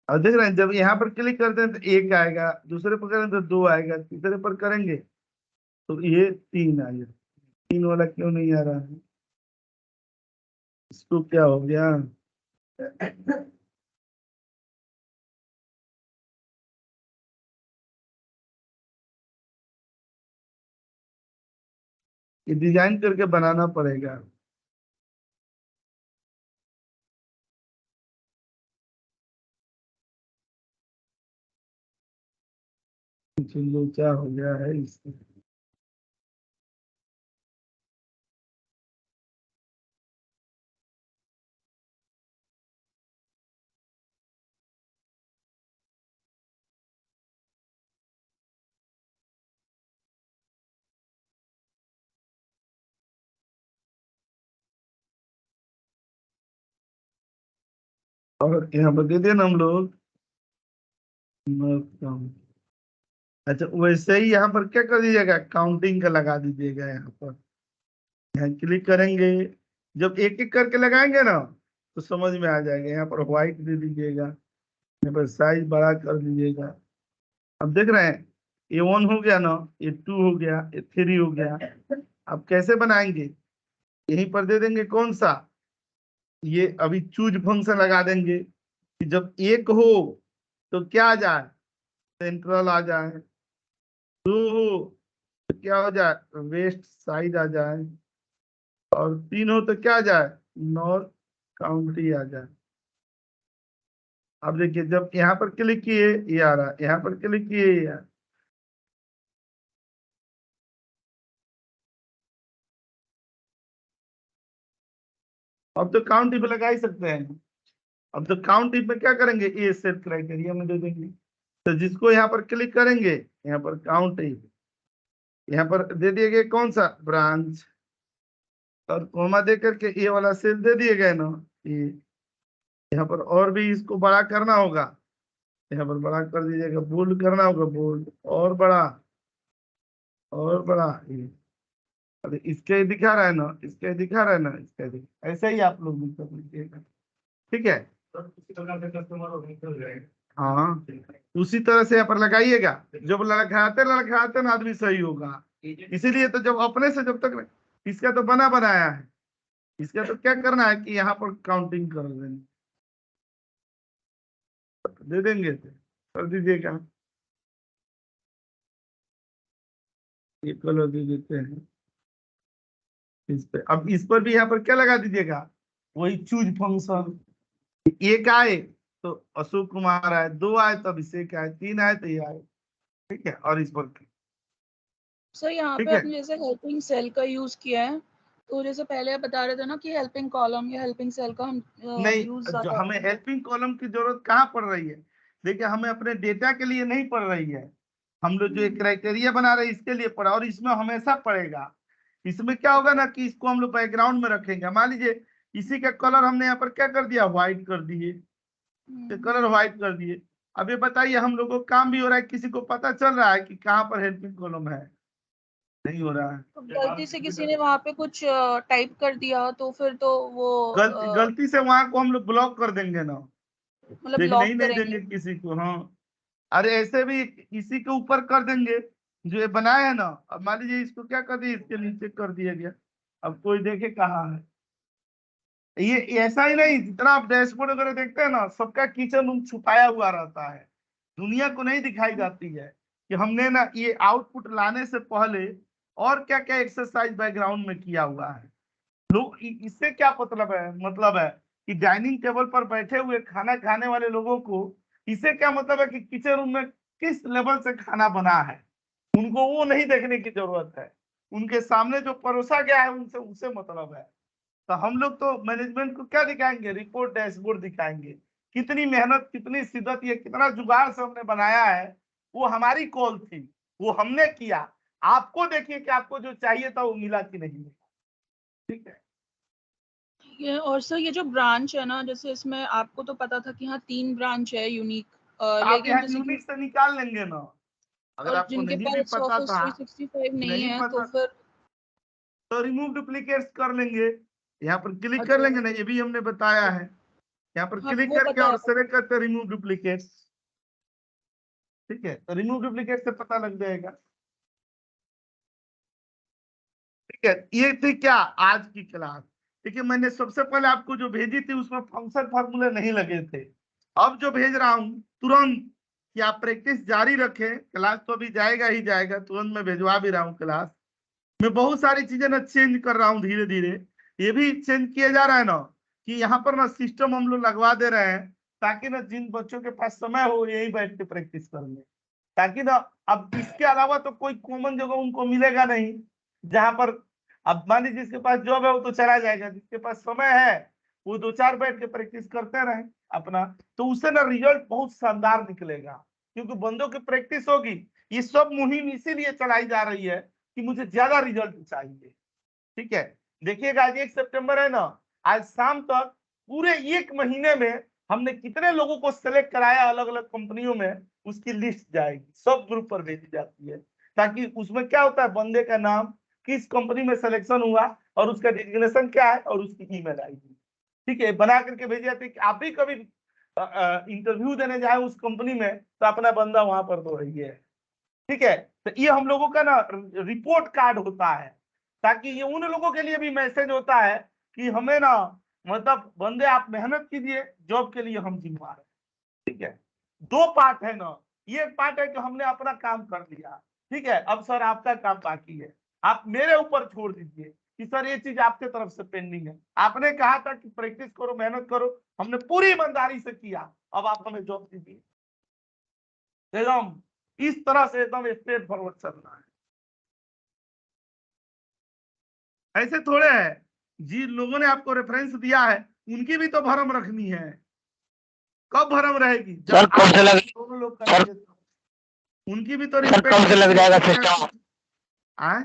S1: और देख रहे हैं जब यहाँ पर क्लिक करते हैं तो 1 आएगा, दूसरे पर करें तो 2 आएगा, तीसरे पर करेंगे तो ये 3 आएगा। 3 वाला क्यों नहीं आ रहा है, इसको क्या हो गया, ये डिजाइन करके बनाना पड़ेगा। कुछ लोचा हो गया है इसमें। और यहाँ पर दे दिया ना हम लोग, अच्छा वैसे ही यहाँ पर क्या कर दीजिएगा, काउंटिंग का लगा दीजिएगा। यहाँ पर यहाँ क्लिक करेंगे, जब एक एक करके लगाएंगे ना तो समझ में आ जाएगा। यहाँ पर व्हाइट दे दीजिएगा, यहाँ पर साइज बड़ा कर दीजिएगा। अब देख रहे हैं ये 1 हो गया ना, ये 2 हो गया, ये 3 हो गया। अब कैसे बनाएंगे, यहीं पर दे देंगे कौन सा, ये अभी चूज फंक्शन लगा देंगे कि जब 1 हो तो क्या आ जाए, सेंट्रल आ जाए, 2 हो तो क्या हो जाए, वेस्ट साइड आ जाए, और 3 हो तो क्या आ जाए, नॉर्थ काउंटी आ जाए। अब देखिए जब यहाँ पर क्लिक किए ये आ रहा है, यहाँ पर क्लिक किए ये आ रहा है। अब तो काउंटी पे लगा ही सकते हैं। अब तो काउंटी पे क्या करेंगे, ये सेट क्राइटेरिया में दे देंगे, तो जिसको यहाँ पर क्लिक करेंगे, यहाँ पर काउंटी, यहाँ पर दे दिए गए कौन सा, ब्रांच, और कोमा दे करके ये वाला सेल दे दिए गए ना, ये यहाँ पर और भी इसको बड़ा करना होगा, यहाँ पर बड़ा कर दीजिएगा, बोल्ड करना होगा, बोल्ड और बड़ा और बड़ा। ये अरे इसके दिखा रहा है ना, इसके दिखा रहा है ना, इसके दिखा, ऐसे ही आप लोग भी कर लीजिएगा, ठीक है। हाँ उसी तरह से यहाँ पर लगाइएगा, जब लड़खड़ाते लड़खड़ाते ना आदमी सही होगा। इसीलिए तो जब अपने से जब तक इसका तो बना बनाया है, इसका तो क्या करना है कि यहाँ पर काउंटिंग कर देंगे, दे देंगे तो कर दीजिएगा, ये कलर दे देते हैं इस पे। अब इस पर भी यहाँ पर क्या लगा दीजिएगा, वही चूज फंक्शन। एक आए तो अशोक कुमार आए, 2 आए तो अभिषेक आए, 3 आए तो ये आए, ठीक है। और इस पर
S4: सर यहाँ
S1: ठीक
S4: पे
S1: है।
S4: आपने जैसे हेल्पिंग सेल का यूज किया है, तो जैसे पहले आप बता रहे थे ना कि हेल्पिंग कॉलम या हेल्पिंग सेल का हम
S1: नहीं,
S4: यूज
S1: जो हमें हेल्पिंग कॉलम की जरूरत कहाँ पड़ रही है, देखिए हमें अपने डेटा के लिए नहीं पड़ रही है, हम लोग जो क्राइटेरिया बना रहे हैं इसके लिए पड़ा, और इसमें हमेशा पड़ेगा। इसमें क्या होगा ना कि इसको हम लोग बैकग्राउंड में रखेंगे। मान लीजिए इसी का कलर हमने यहाँ पर क्या कर दिया, व्हाइट कर दिए, कलर व्हाइट कर दिए। अब ये बताइए हम लोगों को काम भी हो रहा है, किसी को पता चल रहा है कि कहाँ पर हेल्पिंग कॉलम है? नहीं हो रहा है।
S4: तो गलती से किसी ने वहाँ पे कुछ टाइप कर दिया तो फिर तो वो
S1: गलती से वहां को हम लोग ब्लॉक कर देंगे ना,
S4: मतलब
S1: देखने ही
S4: लॉक
S1: नहीं
S4: करेंगे।
S1: देंगे किसी को। हाँ अरे ऐसे भी इसी के ऊपर कर देंगे जो ये बनाए है ना। अब मान लीजिए इसको क्या कर दिए, इसके नीचे कर दिया गया, अब कोई देखे कहाँ है। ये ऐसा ही नहीं, जितना आप डैशबोर्ड वगैरह देखते हैं ना, सबका किचन रूम छुपाया हुआ रहता है, दुनिया को नहीं दिखाई जाती है कि हमने ना ये आउटपुट लाने से पहले और क्या क्या एक्सरसाइज बैकग्राउंड में किया हुआ है। लोग इससे क्या मतलब है कि डाइनिंग टेबल पर बैठे हुए खाना खाने वाले लोगों को इससे क्या मतलब है कि किचन रूम में किस लेवल से खाना बना है, उनको वो नहीं देखने की जरूरत है। उनके सामने जो परोसा गया है उनसे उसे मतलब है। तो हम लोग तो मैनेजमेंट को क्या दिखाएंगे, रिपोर्ट डैशबोर्ड दिखाएंगे, कितनी मेहनत कितनी शिद्दत, ये कितना जुगाड़ से हमने बनाया है। वो हमारी कॉल थी, वो हमने किया। आपको देखिए कि आपको जो चाहिए था वो मिला कि नहीं मिला, ठीक है।
S4: और सर ये जो ब्रांच है ना, जैसे इसमें आपको तो पता था कि हाँ 3 ब्रांच है यूनिक,
S1: आप
S4: लेकिन
S1: यहाँ
S4: जैसे
S1: यूनिक से निकाल लेंगे ना, अगर
S4: और
S1: आपको
S4: जिनके
S1: नहीं भी
S4: पास
S1: पता
S4: ऑफिस
S1: था,
S4: 365 नहीं
S1: नहीं
S4: है तो
S1: पता
S4: फिर
S1: तो रिमूव डुप्लीकेट्स कर लेंगे, यहाँ पर क्लिक कर
S4: अच्छा,
S1: लेंगे ना, ये भी हमने बताया है। यहाँ पर
S4: हाँ
S1: क्लिक
S4: वो
S1: करके
S4: पता
S1: और
S4: है।
S1: सेलेक्ट करते रिमूव डुप्लीकेट्स, ठीक है। तो रिमूव डुप्लीकेट से पता लग जाएगा, ठीक है। ये थी क्या आज की क्लास। देखिए मैंने सबसे पहले आपको जो भेजी थी उसमें फंक्शन फार्मूले नहीं लगे थे। अब जो भेज रहा हूं तुरंत कि आप प्रैक्टिस जारी रखें, क्लास तो अभी जाएगा ही जाएगा, तुरंत मैं भेजवा भी रहा हूँ क्लास। मैं बहुत सारी चीजें ना चेंज कर रहा हूँ धीरे धीरे, ये भी चेंज किया जा रहा है ना कि यहाँ पर ना सिस्टम हम लोग लगवा दे रहे हैं, ताकि ना जिन बच्चों के पास समय हो यही बैठ के प्रैक्टिस कर ले, ताकि ना अब इसके अलावा तो कोई कॉमन जगह उनको मिलेगा नहीं जहां पर, अब मान लीजिए जिसके पास जॉब है वो तो चला जाएगा, जिसके पास समय है वो 2-4 बैठ के प्रैक्टिस करते रहे अपना, तो उससे ना रिजल्ट बहुत शानदार निकलेगा, क्योंकि बंदों की प्रैक्टिस होगी। ये सब मुहिम इसीलिए चलाई जा रही है कि मुझे ज्यादा रिजल्ट चाहिए, ठीक है। देखिएगा आज 1 सितंबर है ना, आज शाम तक पूरे 1 महीने में हमने कितने लोगों को सेलेक्ट कराया अलग अलग कंपनियों में, उसकी लिस्ट जाएगी, सब ग्रुप पर भेजी जाती है, ताकि उसमें क्या होता है, बंदे का नाम, किस कंपनी में सिलेक्शन हुआ और उसका डिजिग्नेशन क्या है और उसकी ईमेल आईडी, ठीक है, बना करके भेजी जाती है कि आप भी कभी इंटरव्यू देने जाए उस कंपनी में तो अपना बंदा वहां पर तो रही है, ठीक है। तो ये हम लोगों का ना रिपोर्ट कार्ड होता है, ताकि ये उन लोगों के लिए भी मैसेज होता है कि हमें ना मतलब बंदे आप मेहनत कीजिए, जॉब के लिए हम जिम्मेदार हैं, ठीक है। 2 पार्ट है ना, ये पार्ट है कि हमने अपना काम कर लिया, ठीक है। अब सर आपका काम बाकी है, आप मेरे ऊपर छोड़ दीजिए कि सर ये चीज आपके तरफ से पेंडिंग है। आपने कहा था कि प्रैक्टिस करो मेहनत करो, हमने पूरी ईमानदारी से किया, अब आप हमें जॉब दीजिए। एकदम इस तरह से एकदम स्ट्रेट फॉरवर्ड चलना है, ऐसे थोड़े है। जिन लोगों ने आपको रेफरेंस दिया है उनकी भी तो भरम रखनी है, कब भरम रहेगी, जब आप दोनों लोग करेंगे तो उनकी भी तो रिस्पेक्ट कब से लग जाएगा सिस्टम, आए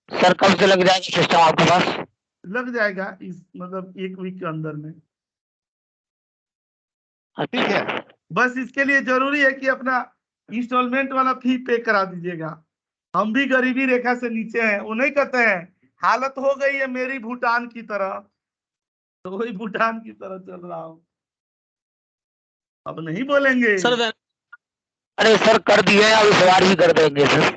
S8: सर कब से लग जाएगा सिस्टम आपके पास?
S1: लग जाएगा इस मतलब 1 वीक के अंदर में। ठीक है, बस इसके लिए जरूरी है कि अपना इंस्टॉलमेंट वाला फी पे करा दीजिएगा। हम भी गरीबी रेखा से नीचे हैं, वो नहीं कहते हैं हालत हो गई है मेरी भूटान की तरह, तो वही भूटान की तरह चल रहा हूँ। अब नहीं बोलेंगे
S8: सर अरे सर कर दिए, अब इस बार भी कर देंगे सर।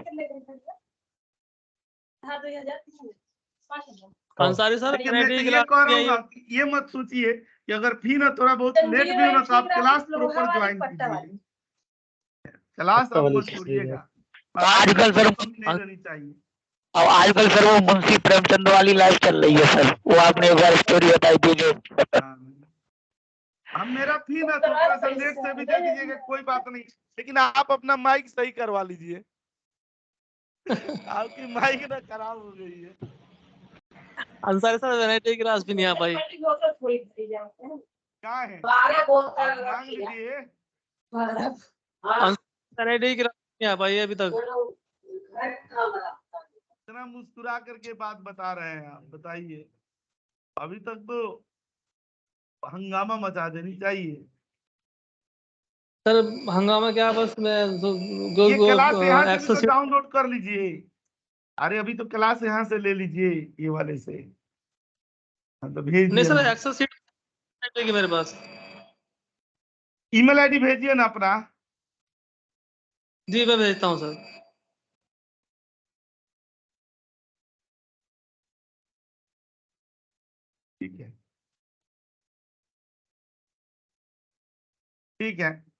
S9: अंसारी सर
S1: लेकिन मैं तो ये कह रहा हूँ ना, ये मत सोचिए कि अगर फी ना थोड़ा बहुत लेट भी हो ना तो आप क्लास प्रॉपर ज्वाइन कीजिए, क्लास आप मत छोड़िएगा।
S8: आजकल सर
S1: नहीं रहनी चाहिए।
S8: अब आजकल सर वो मुंशी प्रेमचंद वाली लाइफ चल रही है सर, वो आपने एक बार स्टोरी बताई थी जो।
S1: हम मेरा फी ना तो थोड़ा सा लेट से भी दे दीजिएगा, कोई बात नहीं, लेकिन आप अपना माइक सही करवा लीजिए। आपकी माइक ना खराब हो गई है।
S9: अंसारी सर वैरायटी क्लास भी नहीं आ पाई।
S1: क्या है मांग लीजिए।
S9: वैरायटी क्लास नहीं आ पाई अभी तक।
S1: इतना मुस्कुरा करके बात बता रहे हैं आप, बताइए। अभी तक तो हंगामा मचा देनी चाहिए।
S9: सर हंगामा क्या, बस मैं
S1: ये क्लास यहाँ से भी तो डाउनलोड कर लीजिए। अरे अभी तो क्लास यहाँ से ले लीजिए, ये वाले से। हाँ तो भेज
S9: नहीं
S1: दिया
S9: सर, एक्सेस सीट है मेरे पास।
S1: ईमेल आईडी भेजिए ना अपना।
S9: जी मैं भेजता हूँ सर।
S1: ठीक है, ठीक है।